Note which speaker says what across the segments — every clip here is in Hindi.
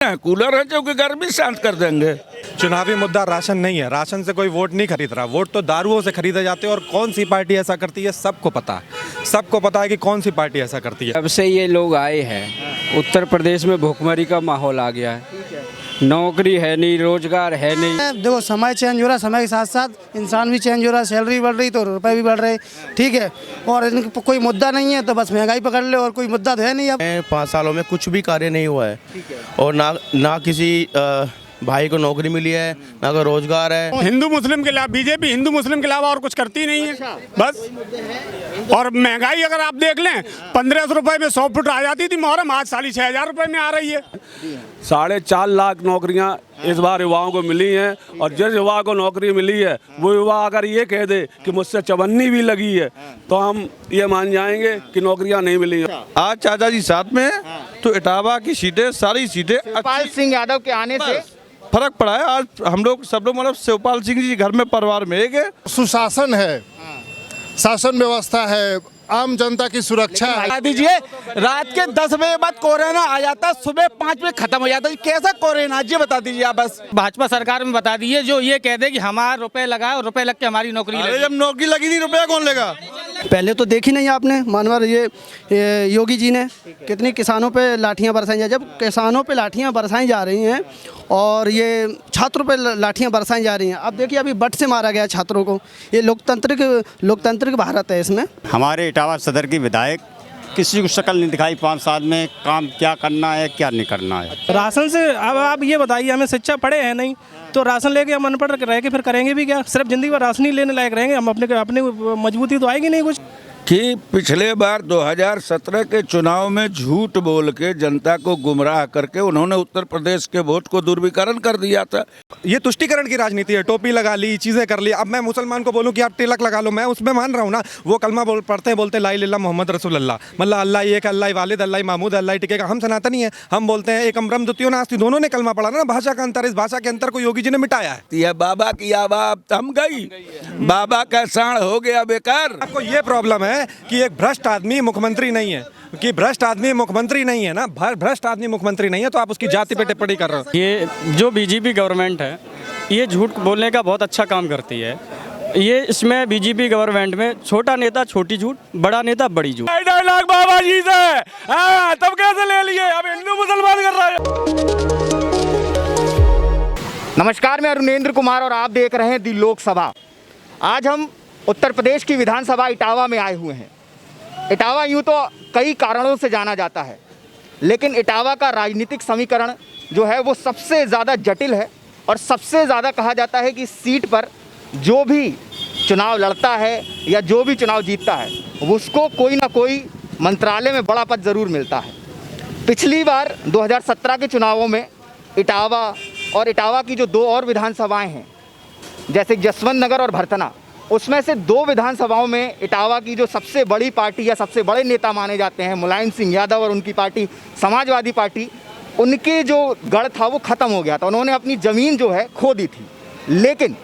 Speaker 1: कूलर है जो कि गर्मी शांत कर देंगे।
Speaker 2: चुनावी मुद्दा राशन नहीं है, राशन से कोई वोट नहीं खरीद रहा, वोट तो दारुओं से खरीदे जाते हैं। और कौन सी पार्टी ऐसा करती है सबको पता है, सबको पता है कि कौन सी पार्टी ऐसा करती है।
Speaker 3: जब से ये लोग आए हैं उत्तर प्रदेश में भुखमरी का माहौल आ गया है, नौकरी है नहीं, रोजगार है नहीं।
Speaker 4: देखो समय चेंज हो रहा है, समय के साथ साथ इंसान भी चेंज हो रहा है, सैलरी बढ़ रही तो रुपए भी बढ़ रहे, ठीक है। और इनका कोई मुद्दा नहीं है तो बस महंगाई पकड़ ले, और कोई मुद्दा तो है नहीं। अब
Speaker 5: 5 सालों में कुछ भी कार्य नहीं हुआ है और ना किसी भाई को नौकरी मिली है, ना कोई रोजगार है।
Speaker 6: हिंदू मुस्लिम के अलावा बीजेपी हिंदू मुस्लिम के अलावा और कुछ करती नहीं है बस। और महंगाई अगर आप देख लें 1500 रुपए में 100 फुट आ जाती थी मुहर्रम, आज 6500 रुपए में आ रही है।
Speaker 7: 4.5 लाख नौकरियां इस बार युवाओं को मिली हैं। और जिस युवा को नौकरी मिली है वो युवा अगर ये कह दे कि मुझसे चवन्नी भी लगी है तो हम ये मान जाएंगे कि नौकरियां नहीं मिली।
Speaker 5: आज चाचा जी साथ में तो इटावा की सीटें, सारी सीटें
Speaker 8: शिवपाल सिंह यादव के आने से
Speaker 5: फर्क पड़ा है। आज हम लोग सब लोग मतलब शिवपाल सिंह जी घर में परिवार में एक है।
Speaker 9: सुशासन है, शासन व्यवस्था है, आम जनता की सुरक्षा है।
Speaker 4: बता दीजिए, रात के 10 बजे बाद कोरोना आ जाता, सुबह 5 बजे खत्म हो जाता, कैसा कोरोना जी बता दीजिए आप। बस
Speaker 8: भाजपा सरकार में बता दीजिए जो ये कह दे कि हमारा रुपए लगाए और रुपए लग के हमारी नौकरी लगे।
Speaker 5: जब नौकरी लगी नहीं रुपया कौन लेगा।
Speaker 4: पहले तो देखी नहीं आपने मानवर ये योगी जी ने कितनी किसानों पे लाठियां बरसाई जा, जब किसानों पे लाठियां बरसाई जा रही हैं और ये छात्रों पे लाठियां बरसाई जा रही हैं। अब देखिए अभी बट से मारा गया छात्रों को। ये लोकतांत्रिक भारत है। इसमें
Speaker 10: हमारे इटावा सदर की विधायक किसी को शक्ल नहीं दिखाई 5 साल में, काम क्या करना है क्या नहीं करना है।
Speaker 11: राशन से अब आप ये बताइए, हमें शिक्षा पढ़े हैं नहीं तो राशन लेके हम अनपढ़ रह के फिर करेंगे भी क्या। सिर्फ जिंदगी भर राशन ही लेने लायक रहेंगे हम, अपने मजबूती तो आएगी नहीं कुछ।
Speaker 1: कि पिछले बार 2017 के चुनाव में झूठ बोल के जनता को गुमराह करके उन्होंने उत्तर प्रदेश के वोट को दुर्विकरण कर दिया था।
Speaker 2: ये तुष्टिकरण की राजनीति है, टोपी लगा ली, चीजें कर ली। अब मैं मुसलमान को बोलूं कि आप तिलक लगा लो, मैं उसमें मान रहा हूं ना। वो कलमा पढ़ते हैं, बोलते ला इलाहा इल्लल्लाह मोहम्मद रसूलुल्लाह, मतलब अल्लाह एक, अल्लाह वालिद, अल्लाह महमूद, अल्लाह टिकेगा। हम सनातनी है, हम बोलते हैं एकम ब्रह्म द्वितीयो नास्ति। दोनों ने कलमा पढ़ा ना। भाषा का अंतर, इस भाषा के अंतर को योगी जी ने मिटाया है।
Speaker 1: यह बाबा की आवाज़ थम गई, बाबा का साण हो गया बेकार।
Speaker 2: आपको ये प्रॉब्लम है कि एक भ्रष्ट आदमी मुख्यमंत्री नहीं है, कि भ्रष्ट आदमी मुख्यमंत्री नहीं है ना, भ्रष्ट आदमी मुख्यमंत्री नहीं है तो आप उसकी जाति पे टिप्पणी कर रहे हो।
Speaker 3: ये जो बीजेपी गवर्नमेंट है ये झूठ बोलने का बहुत अच्छा काम करती है। ये इसमें बीजेपी गवर्नमेंट में छोटा नेता छोटी झूठ, बड़ा नेता बड़ी झूठ।
Speaker 7: 2.5 लाख बाबा जी से तब कैसे ले लिए, अब हिंदू मुसलमान कर रहा है।
Speaker 8: नमस्कार, मैं अरुणेंद्र कुमार और आप देख रहे हैं दी लोकसभा। आज हम उत्तर प्रदेश की विधानसभा इटावा में आए हुए हैं। इटावा यूँ तो कई कारणों से जाना जाता है, लेकिन इटावा का राजनीतिक समीकरण जो है वो सबसे ज़्यादा जटिल है। और सबसे ज़्यादा कहा जाता है कि सीट पर जो भी चुनाव लड़ता है या जो भी चुनाव जीतता है उसको कोई ना कोई मंत्रालय में बड़ा पद ज़रूर मिलता है। पिछली बार 2017 के चुनावों में इटावा और इटावा की जो 2 और विधानसभाएं हैं जैसे जसवंत नगर और भरतना, उसमें से 2 विधानसभाओं में इटावा की जो सबसे बड़ी पार्टी या सबसे बड़े नेता माने जाते हैं मुलायम सिंह यादव और उनकी पार्टी समाजवादी पार्टी, उनके जो गढ़ था वो ख़त्म हो गया था। उन्होंने अपनी ज़मीन जो है खो दी थी। लेकिन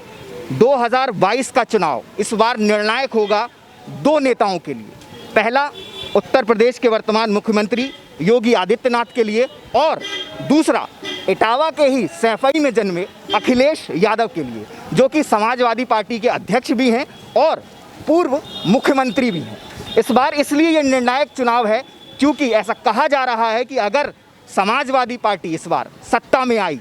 Speaker 8: 2022 का चुनाव इस बार निर्णायक होगा 2 नेताओं के लिए। पहला उत्तर प्रदेश के वर्तमान मुख्यमंत्री योगी आदित्यनाथ के लिए, और दूसरा इटावा के ही सैफई में जन्मे अखिलेश यादव के लिए, जो कि समाजवादी पार्टी के अध्यक्ष भी हैं और पूर्व मुख्यमंत्री भी हैं। इस बार इसलिए ये निर्णायक चुनाव है क्योंकि ऐसा कहा जा रहा है कि अगर समाजवादी पार्टी इस बार सत्ता में आई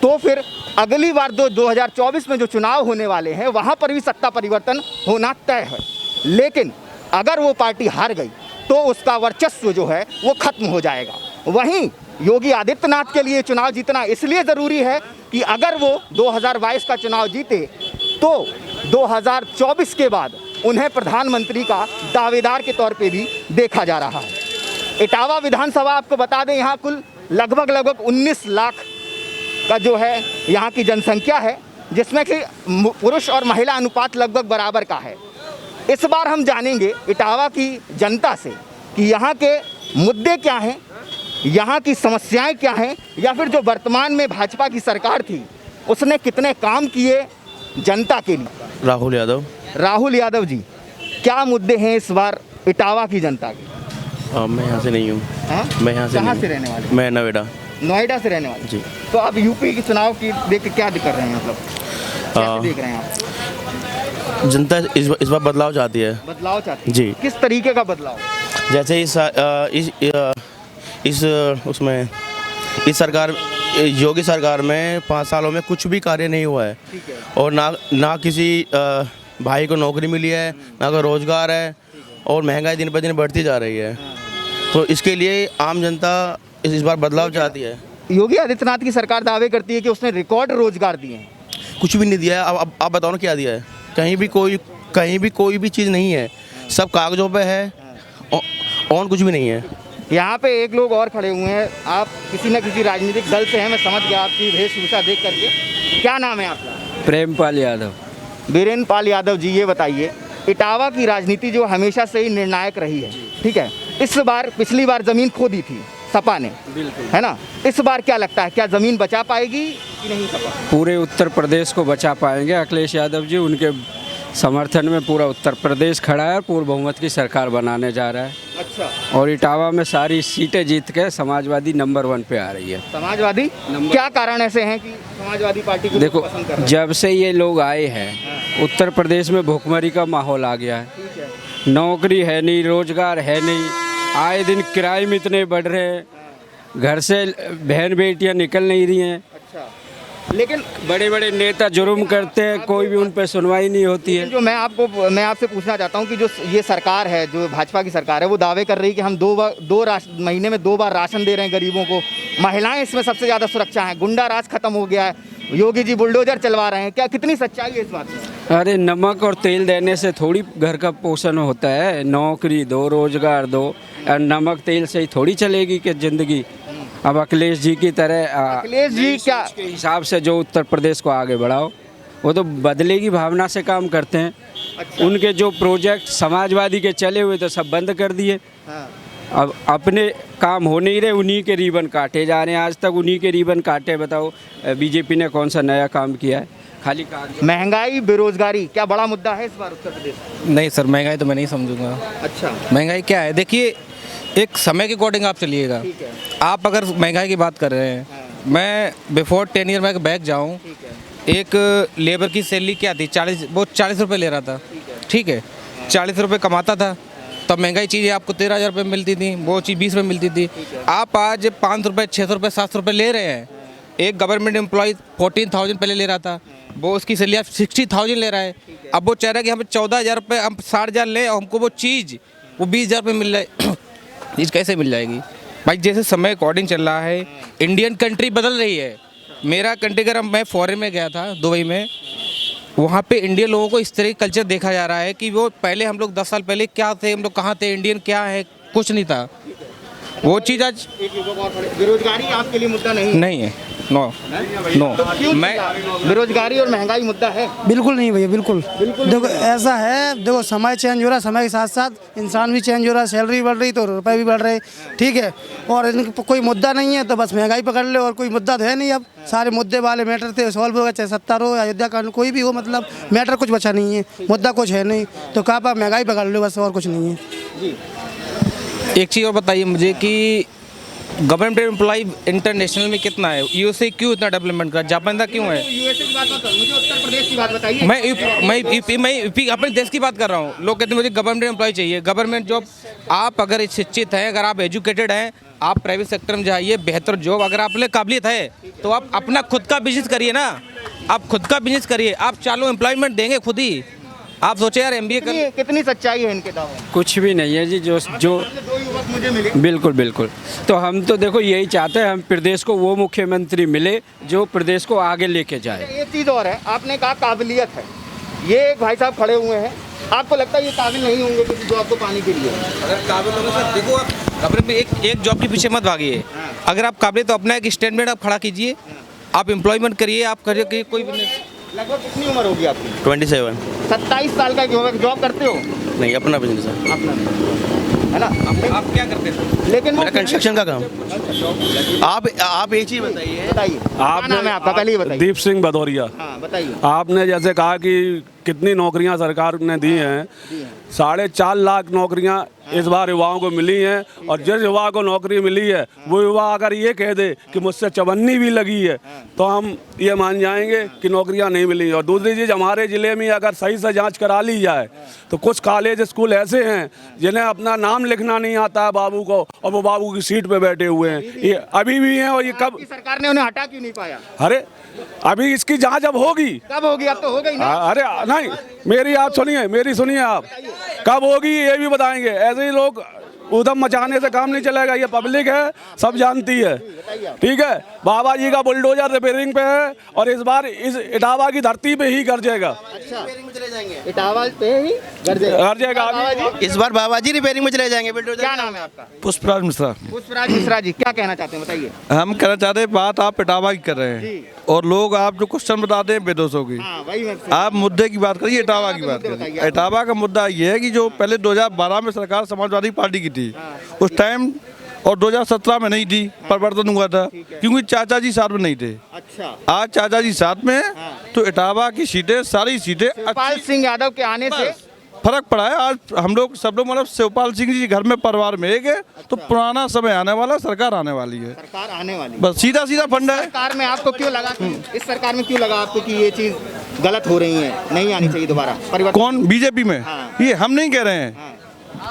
Speaker 8: तो फिर अगली बार 2024 में जो चुनाव होने वाले हैं वहाँ पर भी सत्ता परिवर्तन होना तय है। लेकिन अगर वो पार्टी हार गई तो उसका वर्चस्व जो है वो खत्म हो जाएगा। वहीं योगी आदित्यनाथ के लिए चुनाव जीतना इसलिए ज़रूरी है कि अगर वो 2022 का चुनाव जीते तो 2024 के बाद उन्हें प्रधानमंत्री का दावेदार के तौर पे भी देखा जा रहा है। इटावा विधानसभा आपको बता दें यहाँ कुल लगभग 19 लाख का जो है यहाँ की जनसंख्या है, जिसमें कि पुरुष और महिला अनुपात लगभग बराबर का है। इस बार हम जानेंगे इटावा की जनता से कि यहाँ के मुद्दे क्या हैं, यहाँ की समस्याएं क्या हैं, या फिर जो वर्तमान में भाजपा की सरकार थी उसने कितने काम किए जनता के लिए। राहुल यादव जी, क्या मुद्दे हैं इस बार इटावा की जनता के?
Speaker 5: मैं यहाँ से नहीं हूँ। मैं यहाँ से
Speaker 8: कहाँ से रहने वाले?
Speaker 5: मैं नोएडा।
Speaker 8: नोएडा से रहने वाले
Speaker 5: जी।
Speaker 8: तो आप यूपी के चुनाव की देख के क्या कर रहे हैं, मतलब कैसे देख रहे हैं आप?
Speaker 5: जनता इस बार बदलाव चाहती है।
Speaker 8: बदलाव चाहती है?
Speaker 5: जी।
Speaker 8: किस तरीके का बदलाव?
Speaker 5: जैसे इस सरकार, योगी सरकार में 5 सालों में कुछ भी कार्य नहीं हुआ है।
Speaker 8: ठीक है।
Speaker 5: और ना किसी भाई को नौकरी मिली है, ना कोई रोजगार है, और महंगाई दिन पर दिन बढ़ती जा रही है। तो इसके लिए आम जनता इस बार बदलाव चाहती है।
Speaker 8: योगी आदित्यनाथ की सरकार दावे करती है कि उसने रिकॉर्ड रोजगार दिए हैं।
Speaker 5: कुछ भी नहीं दिया है। अब आप बताओ ना क्या दिया है? कहीं भी कोई भी चीज़ नहीं है, सब कागजों पे है और कुछ भी नहीं है।
Speaker 8: यहाँ पे एक लोग और खड़े हुए हैं, आप किसी न किसी राजनीतिक दल से हैं, मैं समझ गया आपकी वेशभूषा देख करके। क्या नाम है आपका?
Speaker 3: प्रेमपाल यादव।
Speaker 8: बीरेन्द्र पाल यादव जी, ये बताइए, इटावा की राजनीति जो हमेशा से ही निर्णायक रही है, ठीक है, इस बार पिछली बार ज़मीन खो दी थी सपा ने,
Speaker 3: बिल्कुल,
Speaker 8: है ना? इस बार क्या लगता है, क्या ज़मीन बचा पाएगी कि नहीं सपा?
Speaker 3: पूरे उत्तर प्रदेश को बचा पाएंगे अखिलेश यादव जी। उनके समर्थन में पूरा उत्तर प्रदेश खड़ा है और पूर्ण बहुमत की सरकार बनाने जा रहा है।
Speaker 8: अच्छा।
Speaker 3: और इटावा में सारी सीटें जीत के समाजवादी नंबर 1 पे आ रही है।
Speaker 8: समाजवादी क्या कारण ऐसे हैं कि समाजवादी पार्टी को
Speaker 3: देखो,
Speaker 8: पसंद कर रहे हैं?
Speaker 3: जब से ये लोग आए हैं उत्तर प्रदेश में भुखमरी का माहौल आ गया है।
Speaker 8: ठीक है।
Speaker 3: नौकरी है नहीं, रोजगार है नहीं, आए दिन क्राइम इतने बढ़ रहे हैं, घर से बहन बेटियां निकल नहीं रही हैं।
Speaker 8: अच्छा, लेकिन
Speaker 3: बड़े बड़े नेता जुर्म करते हैं, कोई भी उन पर सुनवाई नहीं होती है।
Speaker 8: जो मैं आपसे पूछना चाहता हूं कि जो ये सरकार है, जो भाजपा की सरकार है, वो दावे कर रही है कि हम महीने में 2 बार राशन दे रहे हैं गरीबों को, महिलाएं इसमें सबसे ज़्यादा सुरक्षा है, गुंडा राज खत्म हो गया है, योगी जी बुलडोजर चलवा रहे हैं। क्या कितनी सच्चाई है इस बात में?
Speaker 3: अरे नमक और तेल देने से थोड़ी घर का पोषण होता है। नौकरी दो, रोजगार दो, और नमक तेल से ही थोड़ी चलेगी कि ज़िंदगी। अब अखिलेश जी की तरह
Speaker 8: अखिलेश जी क्या
Speaker 3: के हिसाब से जो उत्तर प्रदेश को आगे बढ़ाओ, वो तो बदले की भावना से काम करते हैं।
Speaker 8: अच्छा।
Speaker 3: उनके जो प्रोजेक्ट समाजवादी के चले हुए तो सब बंद कर दिए।
Speaker 8: हाँ।
Speaker 3: अब अपने काम हो नहीं रहे, उन्हीं के रिबन काटे जा रहे हैं। आज तक उन्हीं के रिबन काटे। बताओ बीजेपी ने कौन सा नया काम किया है? खाली काम।
Speaker 8: महंगाई, बेरोजगारी क्या बड़ा मुद्दा है इस बार उत्तर प्रदेश में?
Speaker 11: नहीं सर, महंगाई तो मैं नहीं समझूंगा।
Speaker 8: अच्छा।
Speaker 11: महंगाई क्या है, देखिए एक समय के अकॉर्डिंग आप चलिएगा।
Speaker 8: ठीक है।
Speaker 11: आप अगर महंगाई की बात कर रहे हैं, मैं बिफोर 10 ईयर में बैक जाऊँ, एक लेबर की सैलरी क्या थी, 40 रुपये ले रहा था। ठीक है, 40 रुपये कमाता था, तब महंगाई चीज़ें आपको 13,000 रुपये मिलती थी, वो चीज़ 20 रुपये मिलती थी। आप आज 500 रुपये, 600 रुपये, 700 रुपये ले रहे हैं। एक गवर्नमेंट एम्प्लॉय 14,000 पहले ले रहा था, वो उसकी सैलरी आप 60,000 ले रहा है। अब वो चाह रहा है कि हमें 14,000 रुपये, हम 60,000 लें और हमको वो चीज़ वो 20,000 रुपये मिल रहा है। चीज़ कैसे मिल जाएगी भाई? जैसे समय अकॉर्डिंग चल रहा है, इंडियन कंट्री बदल रही है। मेरा कंट्री, अगर मैं फॉरेन में गया था दुबई में, वहाँ पे इंडियन लोगों को इस तरह का कल्चर देखा जा रहा है कि वो पहले हम लोग 10 साल पहले क्या थे, हम लोग कहाँ थे, इंडियन क्या है, कुछ नहीं था। वो चीज़ आज
Speaker 8: बेरोजगारी आपके लिए मुद्दा नहीं
Speaker 11: है। नो नो, मैं
Speaker 8: बेरोजगारी और महंगाई मुद्दा है?
Speaker 4: बिल्कुल नहीं भैया, बिल्कुल। देखो ऐसा है, देखो समय चेंज हो रहा है, समय के साथ साथ इंसान भी चेंज हो रहा है, सैलरी बढ़ रही तो रुपए भी बढ़ रहे, ठीक है। और कोई मुद्दा नहीं है तो बस महंगाई पकड़ ले, और कोई मुद्दा तो है नहीं। अब सारे मुद्दे वाले मैटर थे, सॉल्व हो गए, चाहे 70 हो, अयोध्या कांड, कोई भी हो, मतलब मैटर कुछ बचा नहीं है, मुद्दा कुछ है नहीं। तो कहाँ पर महंगाई पकड़ लो बस, और कुछ नहीं है।
Speaker 11: एक चीज़ और बताइए मुझे कि गवर्नमेंट एम्प्लॉय इंटरनेशनल में कितना है? यूएसए क्यों इतना डेवलपमेंट कर, जापान का क्यों है?
Speaker 8: यूएसए की बात मत करो, मुझे उत्तर प्रदेश की बात बताइए।
Speaker 11: मैं यूपी अपने देश की बात कर रहा हूँ। लोग कहते हैं मुझे गवर्नमेंट एम्प्लॉय चाहिए, गवर्नमेंट जॉब। आप अगर शिक्षित हैं, अगर आप एजुकेटेड हैं, आप प्राइवेट सेक्टर में जाइए, बेहतर जॉब, अगर आप में काबिलियत है तो आप अपना खुद का बिजनेस करिए ना। आप खुद का बिजनेस करिए, आप चालू एम्प्लॉयमेंट देंगे खुद ही। आप सोचे यार MBA कर,
Speaker 8: कितनी सच्चाई है इनके दावों?
Speaker 3: कुछ भी नहीं है जी। जो
Speaker 8: 2 युवक मुझे मिले।
Speaker 3: बिल्कुल बिल्कुल। तो हम तो देखो यही चाहते हैं, हम प्रदेश को वो मुख्यमंत्री मिले जो प्रदेश को आगे लेके जाए।
Speaker 8: एक चीज़ और है, आपने कहा काबिलियत है, ये एक भाई साहब खड़े हुए हैं, आपको लगता है ये काबिल नहीं होंगे किसी जॉब को पाने के लिए?
Speaker 11: अगर काबिल होंगे सर, देखो आप अपने एक जॉब के पीछे मत भागिए। अगर आप काबिल तो अपना एक स्टेटमेंट आप खड़ा कीजिए, आप एम्प्लॉयमेंट करिए, आप करिए कोई भी।
Speaker 8: लगभग कितनी उम्र होगी आपकी?
Speaker 5: 27।
Speaker 8: 27 साल का जॉब करते हो?
Speaker 5: नहीं, अपना बिजनेस है।
Speaker 8: अपना है ना?
Speaker 11: आप क्या करते हैं?
Speaker 8: लेकिन
Speaker 5: मेरा कंस्ट्रक्शन का काम। आप एक चीज़ बताइए।
Speaker 8: क्या नाम है आपका, पहले ही बताइए।
Speaker 7: दीप सिंह भदौरिया।
Speaker 8: हाँ बताइए।
Speaker 7: आपने जैसे कहा कि कितनी नौकरियां सरकार ने दी हैं, 4.5 लाख नौकरियां इस बार युवाओं को मिली हैं। और जिस युवा को नौकरी मिली है वो युवा अगर ये कह दे कि मुझसे चवन्नी भी लगी है तो हम ये मान जाएंगे कि नौकरियां नहीं मिली। और दूसरी चीज़, हमारे ज़िले में अगर सही से जांच करा ली जाए तो कुछ कॉलेज स्कूल ऐसे हैं जिन्हें अपना नाम लिखना नहीं आता है बाबू को, और वो बाबू की सीट पे बैठे हुए हैं, ये अभी भी हैं। और ये कब
Speaker 8: सरकार ने उन्हें हटा क्यों नहीं पाया?
Speaker 7: अरे अभी इसकी जांच अब होगी।
Speaker 8: कब होगी? अब तो हो गई ना।
Speaker 7: अरे नहीं, मेरी आप सुनिए, मेरी सुनिए आप, कब होगी ये भी बताएंगे। ऐसे ही लोग उधम मचाने से काम नहीं चलेगा, ये पब्लिक है, सब जानती है, ठीक है। बाबा जी का बुलडोजर रिपेयरिंग पे है और इस बार इस इटावा की धरती पे ही गरजेगा।
Speaker 8: अच्छा, इटावा पे ही गरजेगा।
Speaker 5: इस बार बाबा जी रिपेयरिंग में चले जाएंगे बुलडोजर।
Speaker 8: क्या नाम है आपका?
Speaker 2: पुष्पराज मिश्रा।
Speaker 8: पुष्पराज मिश्रा जी, क्या कहना चाहते हैं, बताइए।
Speaker 2: हम कहना चाहते हैं, बात आप इटावा की कर रहे हैं और लोग आप जो क्वेश्चन बताते हैं बेदोषों की। आप मुद्दे की बात करिए, इटावा की बात करिए। इटावा का मुद्दा ये है कि जो पहले 2012 में सरकार समाजवादी पार्टी की थी उस टाइम, और 2017 में नहीं थी, परिवर्तन हुआ था क्योंकि चाचा जी साथ में नहीं थे।
Speaker 8: अच्छा,
Speaker 2: आज चाचा जी साथ में हैं तो इटावा की सीटें, सारी सीटें
Speaker 8: शिवपाल सिंह यादव के आने से
Speaker 2: फर्क पड़ा है। आज हम लोग सब लोग मतलब शिवपाल सिंह जी घर में परिवार में एक है, तो पुराना समय आने वाला, सरकार आने वाली है,
Speaker 8: सरकार आने वाली,
Speaker 2: बस सीधा सीधा फंडा है।
Speaker 8: सरकार में आपको क्यों लगा, इस सरकार में क्यों लगा आपको कि ये चीज गलत हो रही है, नहीं आनी चाहिए दोबारा परिवर्तन?
Speaker 2: कौन? बीजेपी में? ये हम नहीं कह रहे हैं,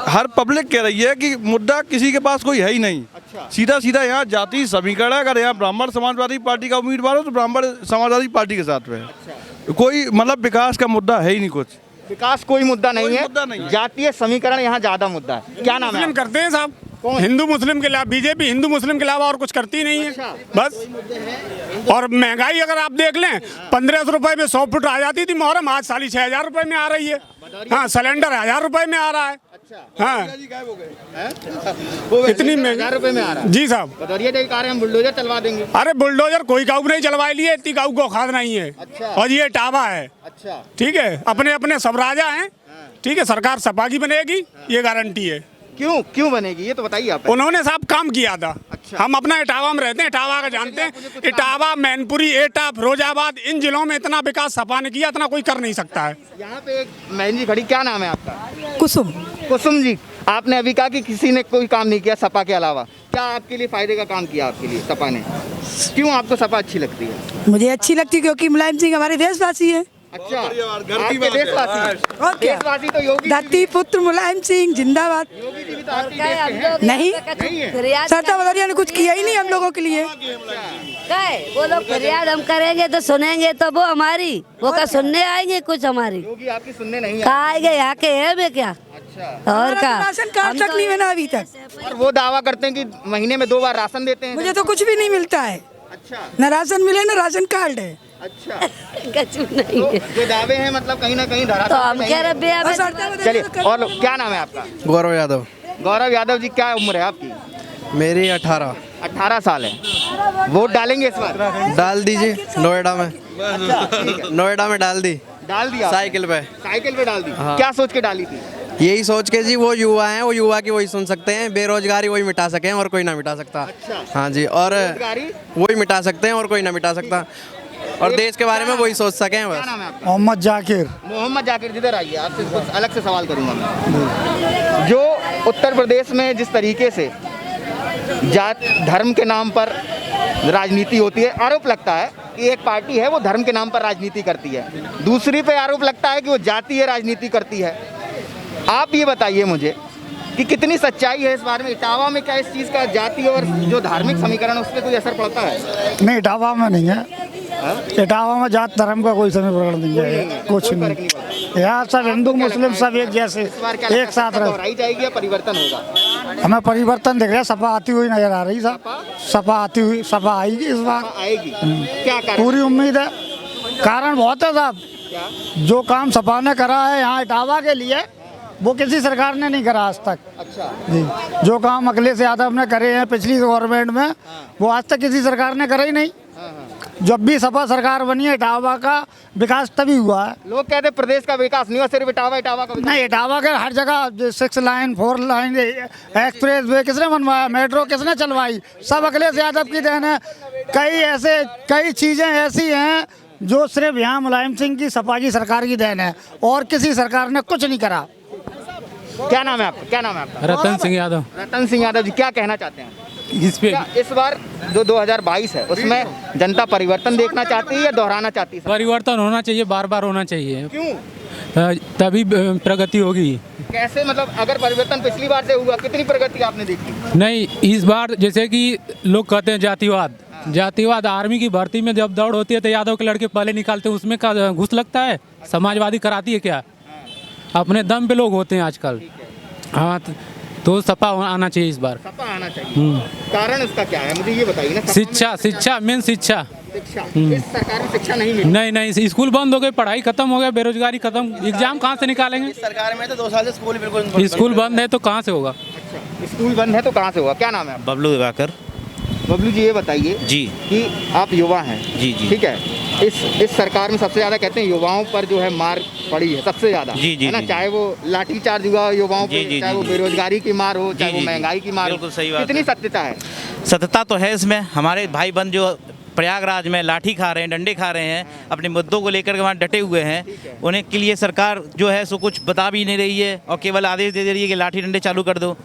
Speaker 2: हर पब्लिक कह रही है कि मुद्दा किसी के पास कोई है ही नहीं। सीधा सीधा यहाँ जाति समीकरण है। अगर यहाँ ब्राह्मण समाजवादी पार्टी का उम्मीदवार हो तो ब्राह्मण समाजवादी पार्टी के साथ में है। कोई मतलब विकास का मुद्दा है ही नहीं, कुछ
Speaker 8: विकास कोई मुद्दा नहीं है, जातीय समीकरण यहाँ ज्यादा मुद्दा है। क्या नाम है?
Speaker 6: करते हैं साहब, हिंदू मुस्लिम के अलावा, बीजेपी हिंदू मुस्लिम के अलावा और कुछ करती नहीं है। बस। और महंगाई अगर आप देख लें, 1500 रुपए में 100 फुट आ जाती थी मुहर्रम, आज 6,500 रुपए में आ रही है। हाँ, सिलेंडर 1000 रुपए में आ रहा है। हाँ,
Speaker 8: कितनी 1000 रुपए में आ रहा है?
Speaker 6: जी साहब,
Speaker 8: भदौरिया जी कह रहे हैं हम बुलडोजर चलवा देंगे।
Speaker 6: अरे बुलडोजर कोई काऊ नहीं चलवा लिए, इतनी काऊ को खाद नहीं है। और ये टावा है।
Speaker 8: अच्छा,
Speaker 6: ठीक है, अपने अपने सब राजा हैं। ठीक है, सरकार सपा की बनेगी, ये गारंटी है।
Speaker 8: क्यों बनेगी ये तो बताइए आप।
Speaker 6: उन्होंने साहब काम किया था।
Speaker 8: अच्छा।
Speaker 6: हम अपना इटावा में रहते हैं, इटावा का जानते हैं। इटावा, मैनपुरी, एटा, फिरोजाबाद, इन जिलों में इतना विकास सपा ने किया, इतना कोई कर नहीं सकता है।
Speaker 8: यहाँ पे एक बहन जी खड़ी, क्या नाम है आपका?
Speaker 12: कुसुम।
Speaker 8: कुसुम जी, आपने अभी कहा कि किसी ने कोई काम नहीं किया सपा के अलावा, क्या आपके लिए फायदे का काम किया आपके लिए सपा ने? क्यों आपको सपा अच्छी लगती है?
Speaker 12: मुझे अच्छी लगती है क्योंकि मुलायम सिंह हमारे देशवासी है।
Speaker 8: अच्छा, आपके देशवासी?
Speaker 12: और क्या?
Speaker 8: देशवासी तो योगी
Speaker 12: धरती पुत्र मुलायम सिंह जिंदाबाद।
Speaker 8: योगी जी भी तो आपके देश के हैं।
Speaker 12: नहीं,
Speaker 8: है?
Speaker 12: सरदार बदौरिया ने कुछ किया ही नहीं हम लोगों के लिए।
Speaker 13: वो लोग फरियाद हम करेंगे तो सुनेंगे, तो वो हमारी वो का सुनने आएंगे कुछ हमारी?
Speaker 8: योगी आपकी सुनने नहीं
Speaker 13: कहा आएंगे, यहाँ के है मैं क्या?
Speaker 8: अच्छा,
Speaker 13: और का
Speaker 12: राशन कार्ड तक नहीं बना अभी तक।
Speaker 8: और वो दावा करते हैं कि महीने में 2 बार राशन देते हैं।
Speaker 12: मुझे तो कुछ भी नहीं मिलता है।
Speaker 8: अच्छा,
Speaker 12: न राशन मिले न राशन कार्ड है।
Speaker 8: अच्छा,
Speaker 13: कुछ नहीं है।
Speaker 8: तो जो दावे हैं मतलब कहीं ना कहीं धरातल
Speaker 13: तो हम
Speaker 8: पे
Speaker 13: कह
Speaker 8: नहीं
Speaker 13: रहे
Speaker 8: है। चलिए, और क्या नाम है आपका?
Speaker 2: गौरव यादव।
Speaker 8: गौरव यादव जी, क्या उम्र है आपकी?
Speaker 2: मेरी 18।
Speaker 8: 18 साल है। वोट डालेंगे इस बार?
Speaker 2: डाल दीजिए, नोएडा में।
Speaker 8: अच्छा, ठीक है।
Speaker 2: नोएडा में डाल दी,
Speaker 8: डाल दिया?
Speaker 2: साइकिल पे।
Speaker 8: साइकिल पे डाल दी। क्या सोच के डाली थी?
Speaker 2: यही सोच के जी, वो युवा हैं, वो युवा की वही सुन सकते हैं, बेरोजगारी वही मिटा सकें और कोई ना मिटा सकता।
Speaker 8: अच्छा।
Speaker 2: हाँ जी, और
Speaker 8: बेरोजगारी
Speaker 2: वही मिटा सकते हैं और कोई ना मिटा सकता, और देश के बारे में वही सोच सकें
Speaker 8: क्या
Speaker 2: बस।
Speaker 8: नाम है आपका?
Speaker 2: मोहम्मद जाकिर।
Speaker 8: मोहम्मद जाकिर, जिधर आइए, आपसे कुछ अलग से सवाल करूंगा मैं। जो उत्तर प्रदेश में जिस तरीके से जात धर्म के नाम पर राजनीति होती है, आरोप लगता है कि एक पार्टी है वो धर्म के नाम पर राजनीति करती है, दूसरी पे आरोप लगता है कि वो जातीय राजनीति करती है। आप ये बताइए मुझे कि कितनी सच्चाई है इस बारे में? इटावा में क्या इस चीज़ का जाति और जो धार्मिक समीकरण उस पर कोई असर पड़ता है?
Speaker 2: नहीं, इटावा में नहीं है। इटावा में जात धर्म का कोई समीकरण नहीं है, कुछ नहीं। यहाँ सब हिंदू मुस्लिम सब एक जैसे एक साथ
Speaker 8: दोहराई जाएगी या परिवर्तन होगा?
Speaker 2: हमें परिवर्तन दिख रहा है, सपा आती हुई नजर आ रही है। सपा आती हुई, सपा आएगी इस बार,
Speaker 8: आएगी। क्या कारण?
Speaker 2: पूरी उम्मीद है। कारण बहुत है साहब, जो काम सपा ने करा है यहाँ इटावा के लिए वो किसी सरकार ने नहीं करा आज तक।
Speaker 8: अच्छा
Speaker 2: जी, जो काम अखिलेश यादव ने करे हैं पिछली गवर्नमेंट में, वो आज तक किसी सरकार ने करे ही नहीं। जब भी सपा सरकार बनी है, इटावा का विकास तभी हुआ है।
Speaker 8: लोग कहते हैं प्रदेश का विकास नहीं हुआ, सिर्फ इटावा का विकास।
Speaker 2: नहीं, इटावा के हर जगह 6 लाइन 4 लाइन एक्सप्रेस वे किसने बनवाया, मेट्रो किसने चलवाई, सब अखिलेश यादव की देन है। कई चीज़ें ऐसी हैं
Speaker 14: जो सिर्फ यहाँ मुलायम सिंह की सपा की सरकार की देन है और किसी सरकार ने कुछ नहीं करा।
Speaker 8: क्या नाम है आपका? क्या नाम है आपका?
Speaker 3: रतन सिंह यादव।
Speaker 8: रतन सिंह यादव जी, क्या कहना चाहते हैं?
Speaker 3: इस पे
Speaker 8: क्या इस बार जो 2022 है उसमें जनता परिवर्तन देखना चाहती है या दोहराना चाहती है?
Speaker 3: परिवर्तन होना चाहिए, बार बार होना चाहिए,
Speaker 8: क्यों?
Speaker 3: तभी प्रगति होगी।
Speaker 8: कैसे, मतलब अगर परिवर्तन पिछली बार से हुआ, कितनी प्रगति आपने देखी?
Speaker 3: नहीं, इस बार जैसे कि लोग कहते हैं जातिवाद आर्मी की भर्ती में जब दौड़ होती है तो यादव के लड़के पहले निकालते हैं, उसमें का घुस लगता है। समाजवादी कराती है क्या? अपने दम पे लोग होते हैं आजकल। हाँ, तो सपा आना चाहिए इस बार।
Speaker 8: सपा आना चाहिए। कारण इसका क्या है, मुझे ये बताइए ना।
Speaker 3: शिक्षा मेन शिक्षा।
Speaker 8: इस सरकार में शिक्षा नहीं मिली।
Speaker 3: नहीं, स्कूल बंद हो गए, पढ़ाई खत्म हो गया, बेरोजगारी खत्म, एग्जाम कहाँ से निकालेंगे?
Speaker 5: सरकार में तो 2 साल से स्कूल बिल्कुल
Speaker 3: स्कूल बंद है तो कहाँ से होगा?
Speaker 8: स्कूल बंद है तो कहाँ से होगा? क्या नाम है?
Speaker 5: बबलू दिवाकर।
Speaker 8: बबलू जी, ये बताइए
Speaker 5: जी
Speaker 8: कि आप युवा हैं।
Speaker 5: जी।
Speaker 8: ठीक है, इस सरकार में सबसे ज्यादा कहते हैं युवाओं पर जो है मार पड़ी है सबसे ज्यादा, है ना? चाहे वो लाठीचार्ज हुआ युवाओं पे, चाहे वो बेरोजगारी की मार हो, चाहे वो महंगाई की मार हो, कितनी सत्यता है?
Speaker 5: सत्यता तो है इसमें। हमारे भाई बंद जो प्रयागराज में लाठी खा रहे हैं, डंडे खा रहे हैं, अपने मुद्दों को लेकर के वहाँ डटे हुए हैं, उन्हें के लिए सरकार जो है सो कुछ बता भी नहीं रही है और केवल आदेश दे रही है कि लाठी डंडे चालू कर दो।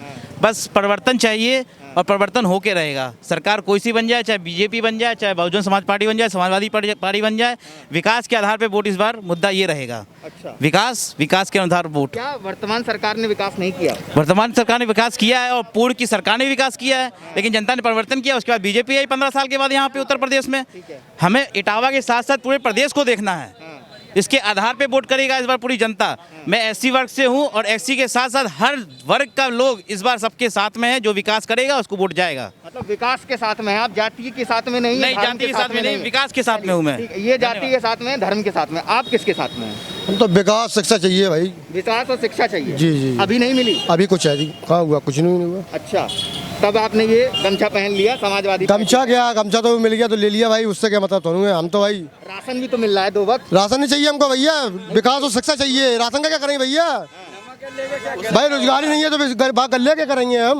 Speaker 5: बस परिवर्तन चाहिए और परिवर्तन होके रहेगा। सरकार कोई सी बन जाए, चाहे बीजेपी बन जाए, चाहे बहुजन समाज पार्टी बन जाए, समाजवादी पार्टी बन जाए, विकास के आधार पे वोट इस बार मुद्दा ये रहेगा।
Speaker 8: अच्छा,
Speaker 5: विकास के आधार वोट।
Speaker 8: क्या वर्तमान सरकार ने विकास नहीं किया?
Speaker 5: वर्तमान सरकार ने विकास किया है और पूर्व की सरकार ने विकास किया है, लेकिन जनता ने परिवर्तन किया। उसके बाद बीजेपी आई 15 साल के बाद यहाँ पे उत्तर प्रदेश में। हमें इटावा के साथ साथ पूरे प्रदेश को देखना है, इसके आधार पे वोट करेगा इस बार पूरी जनता। मैं एससी वर्ग से हूँ और एससी के साथ साथ हर वर्ग का लोग इस बार सबके साथ में है। जो विकास करेगा उसको वोट जाएगा।
Speaker 8: मतलब विकास के साथ में है आप, जाति के साथ में नहीं?
Speaker 5: नहीं, जाति के साथ में नहीं, विकास के साथ में हूँ मैं।
Speaker 8: ये जाति के साथ में, धर्म के साथ में, आप किसके साथ में हैं?
Speaker 9: हम तो विकास शिक्षा चाहिए भाई।
Speaker 8: विकास और शिक्षा चाहिए।
Speaker 9: जी।
Speaker 8: अभी नहीं मिली?
Speaker 9: अभी कुछ है जी, कहाँ हुआ? कुछ नहीं हुआ।
Speaker 8: अच्छा, तब आपने ये गमछा पहन लिया समाजवादी।
Speaker 9: गमछा क्या, गमछा तो मिल गया तो ले लिया भाई, उससे क्या मतलब थोड़ा है। हम तो भाई
Speaker 8: राशन भी तो मिल रहा है 2 वक्त।
Speaker 9: राशन नहीं चाहिए हमको भैया, विकास और शिक्षा चाहिए। राशन का क्या करेंगे भैया? भाई रोजगारी नहीं है तो गले क्या करेंगे हम?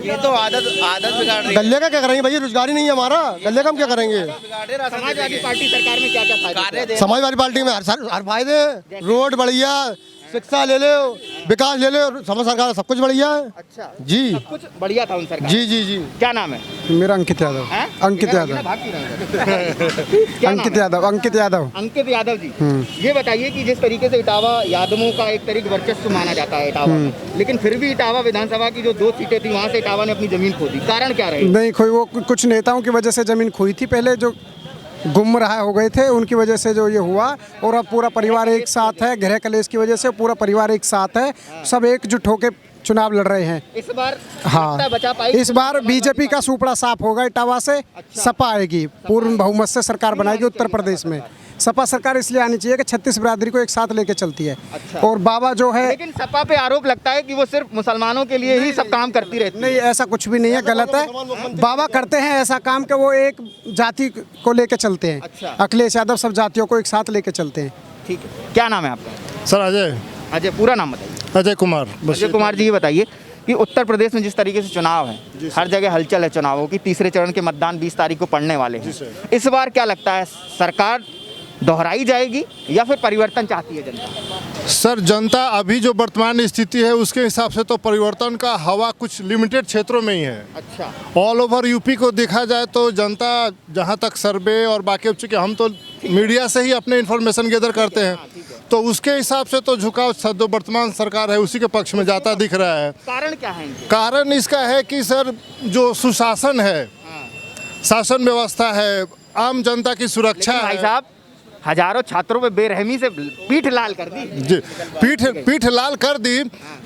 Speaker 5: ये तो आदत बिगाड़ रही है।
Speaker 9: गले का क्या करेंगे भैया? रोजगारी नहीं है हमारा, गले का हम क्या करेंगे?
Speaker 8: समाजवादी पार्टी सरकार में क्या क्या फायदे?
Speaker 9: समाजवादी पार्टी में हर फायदे हैं। रोड बढ़िया, शिक्षा ले लो, विकास ले लो, समझ सरकार सब कुछ बढ़िया है।
Speaker 8: अच्छा
Speaker 9: जी,
Speaker 8: सब कुछ बढ़िया था उन सरकार।
Speaker 9: जी।
Speaker 8: क्या नाम है?
Speaker 9: मेरा अंकित यादव। अंकित यादव
Speaker 8: जी, ये बताइए कि जिस तरीके से इटावा यादवों का एक तरीके वर्चस्व माना जाता है इटावा में, लेकिन फिर भी इटावा विधानसभा की जो 2 सीटें थी वहाँ से इटावा ने अपनी जमीन खो दी, कारण क्या रहे?
Speaker 2: नहीं खोई, वो कुछ नेताओं की वजह से जमीन खोई थी पहले, जो गुमराह हो गए थे उनकी वजह से जो ये हुआ। और अब पूरा परिवार एक साथ है, गृह कलेश की वजह से पूरा परिवार एक साथ है, सब एकजुट होकर चुनाव लड़ रहे हैं
Speaker 8: इस बार।
Speaker 2: हाँ,
Speaker 8: बचा पाई
Speaker 2: इस बार बीजेपी का सुपड़ा साफ होगा इटावा से। सपा आएगी, पूर्ण बहुमत से सरकार बनाएगी उत्तर प्रदेश में। सपा सरकार इसलिए आनी चाहिए कि 36 बिरादरी को एक साथ लेके चलती है।
Speaker 8: अच्छा।
Speaker 2: और बाबा जो है,
Speaker 8: लेकिन सपा पे आरोप लगता है कि वो सिर्फ मुसलमानों के लिए ही सब काम करती रहती है।
Speaker 2: नहीं, ऐसा कुछ भी नहीं है, गलत है। बाबा करते हैं ऐसा काम कि वो एक जाति को लेके चलते हैं।
Speaker 8: अच्छा।
Speaker 2: अखिलेश यादव सब जातियों को एक साथ लेके चलते हैं।
Speaker 8: ठीक है, क्या नाम है आपका?
Speaker 9: सर अजय।
Speaker 8: अजय, पूरा नाम बताइए।
Speaker 9: अजय कुमार।
Speaker 8: अजय कुमार जी, ये बताइए कि उत्तर प्रदेश में जिस तरीके से चुनाव है, हर जगह हलचल है चुनावों की, तीसरे चरण के मतदान 20 तारीख को पड़ने वाले हैं। इस बार क्या लगता है, सरकार दोहराई जाएगी या फिर परिवर्तन चाहती है जनता?
Speaker 9: सर जनता अभी जो वर्तमान स्थिति है उसके हिसाब से तो परिवर्तन का हवा कुछ लिमिटेड क्षेत्रों में ही है।
Speaker 8: अच्छा।
Speaker 9: ऑल ओवर यूपी को देखा जाए तो जनता, जहां तक सर्वे और बाकी चूँकि हम तो मीडिया से ही अपने इन्फॉर्मेशन गैदर करते हैं, तो उसके हिसाब से तो झुकाव जो वर्तमान सरकार है उसी के पक्ष में जाता दिख रहा है।
Speaker 8: कारण क्या है इनके?
Speaker 9: कारण इसका है कि सर जो सुशासन है, शासन व्यवस्था है, आम जनता की सुरक्षा है।
Speaker 8: भाई साहब, हजारों छात्रों पे बेरहमी से पीठ लाल कर दी।
Speaker 9: जी, पीठ लाल कर दी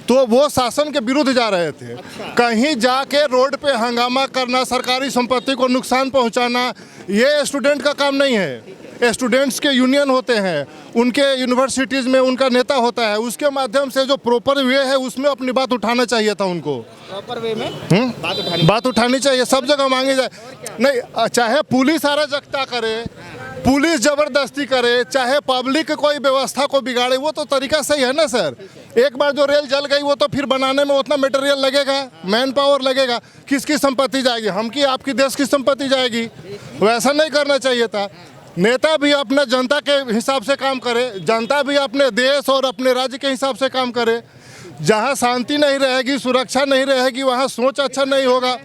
Speaker 9: तो वो शासन के विरुद्ध जा रहे थे। अच्छा। कहीं जाके रोड पे हंगामा करना, सरकारी संपत्ति को नुकसान पहुंचाना, ये स्टूडेंट का काम नहीं है। स्टूडेंट्स के यूनियन होते हैं, उनके यूनिवर्सिटीज़ में उनका नेता होता है, उसके माध्यम से जो प्रॉपर वे है उसमें अपनी बात उठाना चाहिए था उनको।
Speaker 8: प्रॉपर वे में
Speaker 9: बात उठानी चाहिए, सब जगह मांगी जाए। नहीं, चाहे पुलिस अराजकता करे, पुलिस जबरदस्ती करे, चाहे पब्लिक कोई व्यवस्था को बिगाड़े, वो तो तरीका सही है ना सर। एक बार जो रेल जल गई वो तो फिर बनाने में उतना मटेरियल लगेगा, मैन पावर लगेगा, किसकी संपत्ति जाएगी? हम की आपकी देश की संपत्ति जाएगी। वैसा नहीं करना चाहिए था। नेता भी अपने जनता के हिसाब से काम करे, जनता भी अपने देश और अपने राज्य के हिसाब से काम करे। जहाँ शांति नहीं रहेगी, सुरक्षा नहीं रहेगी, वहाँ सोच अच्छा नहीं होगा।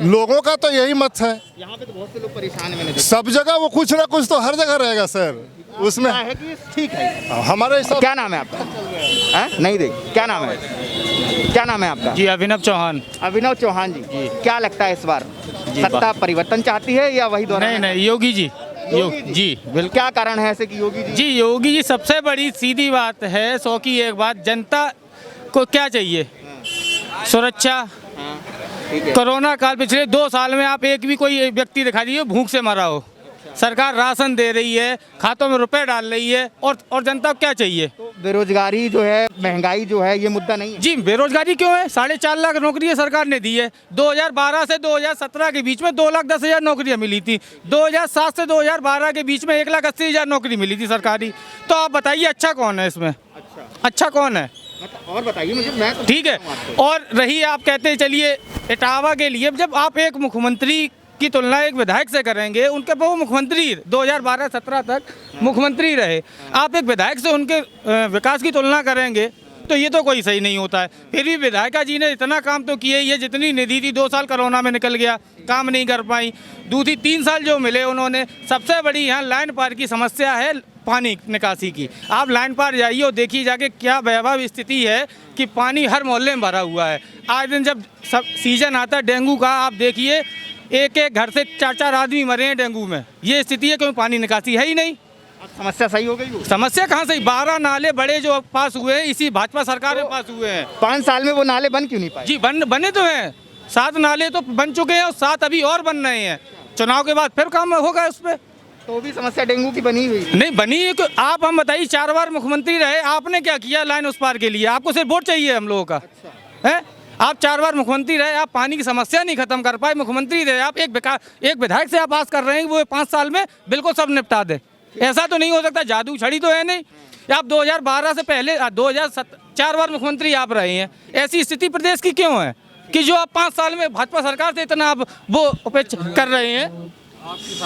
Speaker 9: लोगों का तो यही मत है।
Speaker 8: यहाँ पे तो बहुत से लोग परेशान हैं, मैंने देखा।
Speaker 9: सब जगह वो कुछ ना कुछ तो हर जगह रहेगा सर। उसमें
Speaker 8: है कि ठीक है
Speaker 9: हमारे हिसाब।
Speaker 8: क्या नाम है आपका? नहीं देख, क्या नाम है? क्या नाम है आपका?
Speaker 11: जी अभिनव चौहान।
Speaker 8: अभिनव चौहान जी, क्या लगता है इस बार सत्ता परिवर्तन चाहती है या वही दोहराना?
Speaker 11: नहीं योगी जी जी बिल्कुल।
Speaker 8: क्या कारण है ऐसे कि योगी जी?
Speaker 11: जी योगी जी सबसे बड़ी सीधी बात है, 100 की एक बात, जनता को क्या चाहिए? सुरक्षा। कोरोना काल पिछले 2 साल में आप एक भी कोई व्यक्ति दिखा दीजिए भूख से मरा हो। सरकार राशन दे रही है, खातों में रुपए डाल रही है, और जनता को क्या चाहिए?
Speaker 8: तो बेरोजगारी जो है, महंगाई जो है, ये मुद्दा नहीं है?
Speaker 11: जी बेरोजगारी क्यों है? 4.5 लाख नौकरियां सरकार ने दी है। 2012 से 2017 के बीच में 2,10,000 नौकरियां मिली थी। 2007 से 2012 के बीच में 1,80,000 नौकरी मिली थी सरकारी। तो आप बताइए अच्छा कौन है इसमें? अच्छा कौन है?
Speaker 8: और बताइए मुझे, मैं तो
Speaker 11: ठीक है। और रही आप कहते हैं चलिए इटावा के लिए, जब आप एक मुख्यमंत्री की तुलना एक विधायक से करेंगे, उनके वो मुख्यमंत्री 2012-17 तक मुख्यमंत्री रहे, आप एक विधायक से उनके विकास की तुलना करेंगे तो ये तो कोई सही नहीं होता है। फिर भी विधायिका जी ने इतना काम तो किए ही है, जितनी निधि थी 2 साल कोरोना में निकल गया, काम नहीं कर पाई। दूसरी 3 साल जो मिले उन्होंने, सबसे बड़ी यहाँ लाइन पार की समस्या है पानी निकासी की। आप लाइन पार जाइए और देखिए जाके क्या भयावह स्थिति है कि पानी हर मोहल्ले में भरा हुआ है। आज दिन जब सब सीजन आता है डेंगू का, आप देखिए एक घर से 4-4 आदमी मरे हैं डेंगू में। ये स्थिति है क्योंकि पानी निकासी है ही नहीं।
Speaker 8: समस्या सही हो गई?
Speaker 11: समस्या कहाँ सही? 12 नाले बड़े जो पास हुए हैं इसी भाजपा सरकार में पास हुए हैं।
Speaker 8: 5 साल में वो नाले बन क्यों नहीं पाए?
Speaker 11: जी बने तो हैं, 7 नाले तो बन चुके हैं और 7 अभी और बन रहे हैं। चुनाव के बाद फिर काम होगा उस पर।
Speaker 8: तो भी समस्या डेंगू की बनी हुई
Speaker 11: नहीं बनी है। आप हम बताइए, 4 बार मुख्यमंत्री रहे, आपने क्या किया लाइन उस पार के लिए? आपको सिर्फ वोट चाहिए हम लोगों का है? आप 4 बार मुख्यमंत्री रहे, आप पानी की समस्या नहीं खत्म कर पाए। मुख्यमंत्री रहे आप, एक विधायक से आप आस कर रहे हैं वो 5 साल में बिल्कुल सब निपटा दे। ऐसा तो नहीं हो सकता, जादू छड़ी तो है नहीं। आप 2012 से पहले 4 बार मुख्यमंत्री आप रहे हैं। ऐसी स्थिति प्रदेश की क्यों है कि जो आप 5 साल में भाजपा सरकार से इतना आप वो उपेक्षा कर रहे हैं?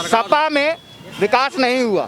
Speaker 8: सपा में विकास नहीं हुआ।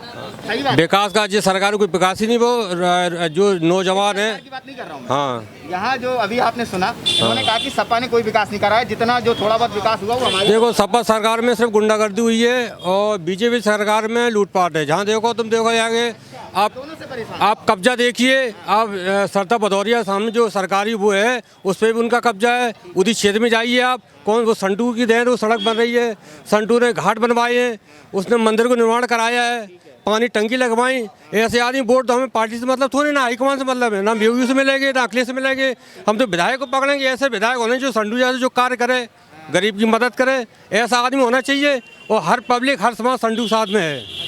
Speaker 8: सही बात।
Speaker 15: विकास का जो सरकार कोई विकास ही नहीं, वो जो नौजवान है
Speaker 8: की बात नहीं कर रहा हूँ।
Speaker 15: हाँ,
Speaker 8: यहाँ जो अभी आपने सुना, उन्होंने कहा कि सपा ने कोई विकास नहीं करा है, जितना जो थोड़ा बहुत विकास हुआ वो हमारे।
Speaker 15: देखो सपा सरकार में सिर्फ गुंडागर्दी हुई है और बीजेपी सरकार में लूटपाट है। जहाँ देखो तुम देखो आगे आप कब्जा देखिए, आप सरता भदौरिया सामने जो सरकारी वो है उस पर भी उनका कब्जा है। उसी क्षेत्र में जाइए आप, कौन वो संटू की देन, वो सड़क बन रही है, संटू ने घाट बनवाए हैं, उसने मंदिर को निर्माण कराया है, पानी टंकी लगवाई। ऐसे आदमी वोट तो हमें पार्टी से मतलब थोड़ी ना, हाईकमान से मतलब है ना, योगी से मिलेंगे ना अखिलेश से मिलेंगे। हम तो विधायक को पकड़ेंगे, ऐसे विधायक होने जो संटू जैसे जो कार्य करे, गरीब की मदद करे, ऐसा आदमी होना चाहिए। और हर पब्लिक हर समाज संटू साथ में है।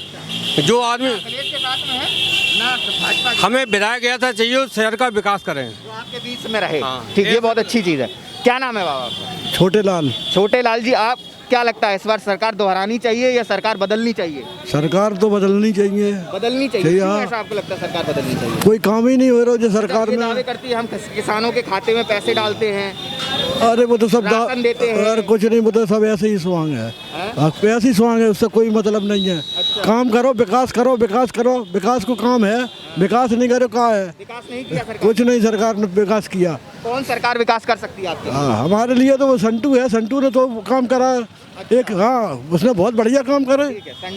Speaker 15: जो आदमी हमें विधायक ऐसा चाहिए शहर का विकास करें,
Speaker 8: जो आपके बीच में रहे। ठीक, ये बहुत अच्छी चीज़ है। क्या नाम है बाबा आपका?
Speaker 16: छोटे लाल।
Speaker 8: छोटे लाल जी, आप क्या लगता है इस बार सरकार दोहरानी चाहिए या सरकार बदलनी चाहिए?
Speaker 16: सरकार तो बदलनी चाहिए।
Speaker 8: बदलनी चाहिए। क्यों ऐसा आपको लगता है सरकार बदलनी चाहिए?
Speaker 16: कोई काम ही नहीं हो रहा जो सरकार में।
Speaker 8: दावे करती है हम किसानों के खाते में पैसे डालते हैं,
Speaker 16: अरे वो तो सब
Speaker 8: राशन देते हैं।
Speaker 16: अरे कुछ नहीं, वो तो सब ऐसे ही स्वांग है, ऐसे ही स्वांग है, उससे कोई मतलब नहीं है। काम करो, विकास करो, विकास करो, विकास को काम है, विकास नहीं करो कहाँ है?
Speaker 8: विकास नहीं किया सरकार।
Speaker 16: कुछ नहीं सरकार ने विकास किया।
Speaker 8: कौन सरकार विकास कर सकती है आपके?
Speaker 16: हमारे लिए तो वो संटू है, संटू ने तो काम करा एक। हाँ, उसने बहुत बढ़िया काम करे।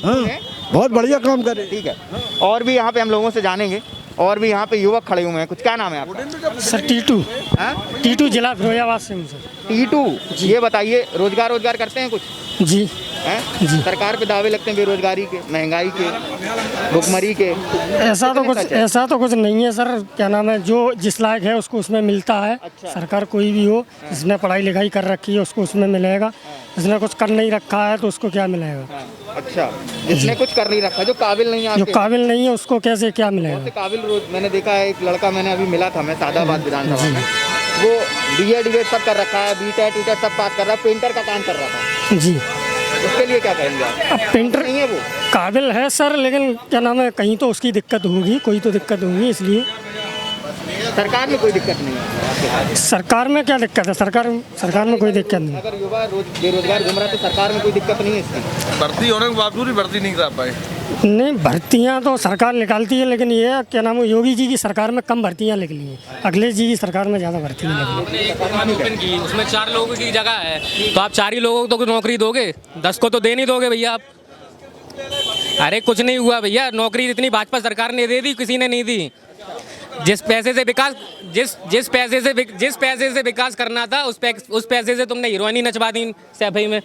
Speaker 16: हाँ, बहुत बढ़िया काम करे।
Speaker 8: ठीक है। और भी यहाँ पे हम लोगों से जानेंगे, और भी यहाँ पे युवक खड़े हुए हैं। कुछ क्या नाम है आपका?
Speaker 17: सर टीटू। टीटू, जिला फिरोजाबाद से हूँ सर।
Speaker 8: टीटू, ये बताइए रोजगार करते हैं कुछ?
Speaker 17: जी
Speaker 8: जी। सरकार पे दावे लगते हैं बेरोजगारी के, महंगाई के, भुखमरी के।
Speaker 17: ऐसा तो कुछ नहीं है सर। क्या नाम है, जो जिस लायक है उसको उसमें मिलता है। सरकार कोई भी हो, जिसने पढ़ाई लिखाई कर रखी है उसको उसमें मिलेगा, जिसने कुछ कर नहीं रखा है तो उसको क्या मिलेगा?
Speaker 8: अच्छा, जिसने कुछ कर नहीं रखा, जो काबिल नहीं है,
Speaker 17: जो काबिल नहीं है उसको कैसे क्या मिलेगा?
Speaker 8: काबिल मैंने देखा है, एक लड़का मैंने अभी मिला था, मैं सादाबाद विधानसभा में, वो BEd सब कर रखा है, BTET सब पास कर रहा है, पेंटर का काम कर रहा था।
Speaker 17: जी,
Speaker 8: उसके लिए क्या कहेंगे आप?
Speaker 17: अब पेंटर
Speaker 8: नहीं है वो,
Speaker 17: काबिल है सर, लेकिन क्या नाम है, कहीं तो उसकी दिक्कत होगी, कोई तो दिक्कत होगी, इसलिए
Speaker 8: सरकार में कोई दिक्कत नहीं है?
Speaker 17: सरकार में क्या दिक्कत है? सरकार में कोई दिक्कत नहीं।
Speaker 8: अगर युवा बेरोजगार घूम रहा है तो सरकार में कोई दिक्कत नहीं है इसकी?
Speaker 18: भर्ती होने के बावजूद भी भर्ती नहीं करा पाए।
Speaker 17: नहीं, भर्तियां तो सरकार निकालती है, लेकिन ये क्या नाम है, योगी जी की सरकार में कम भर्तियां निकली हैं, अखिलेश जी की सरकार में ज़्यादा भर्तियां निकली।
Speaker 3: एक दुकान ओपन की, उसमें 4 लोगों की जगह है, तो आप 4 ही लोगों को तो नौकरी दोगे, 10 को तो दे नहीं दोगे भैया आप। अरे कुछ नहीं हुआ भैया, नौकरी इतनी भाजपा सरकार ने दे दी, किसी ने नहीं दी। जिस पैसे से विकास करना था, उस पैसे से तुमने हीरोइनी नचवा दी सैफई में।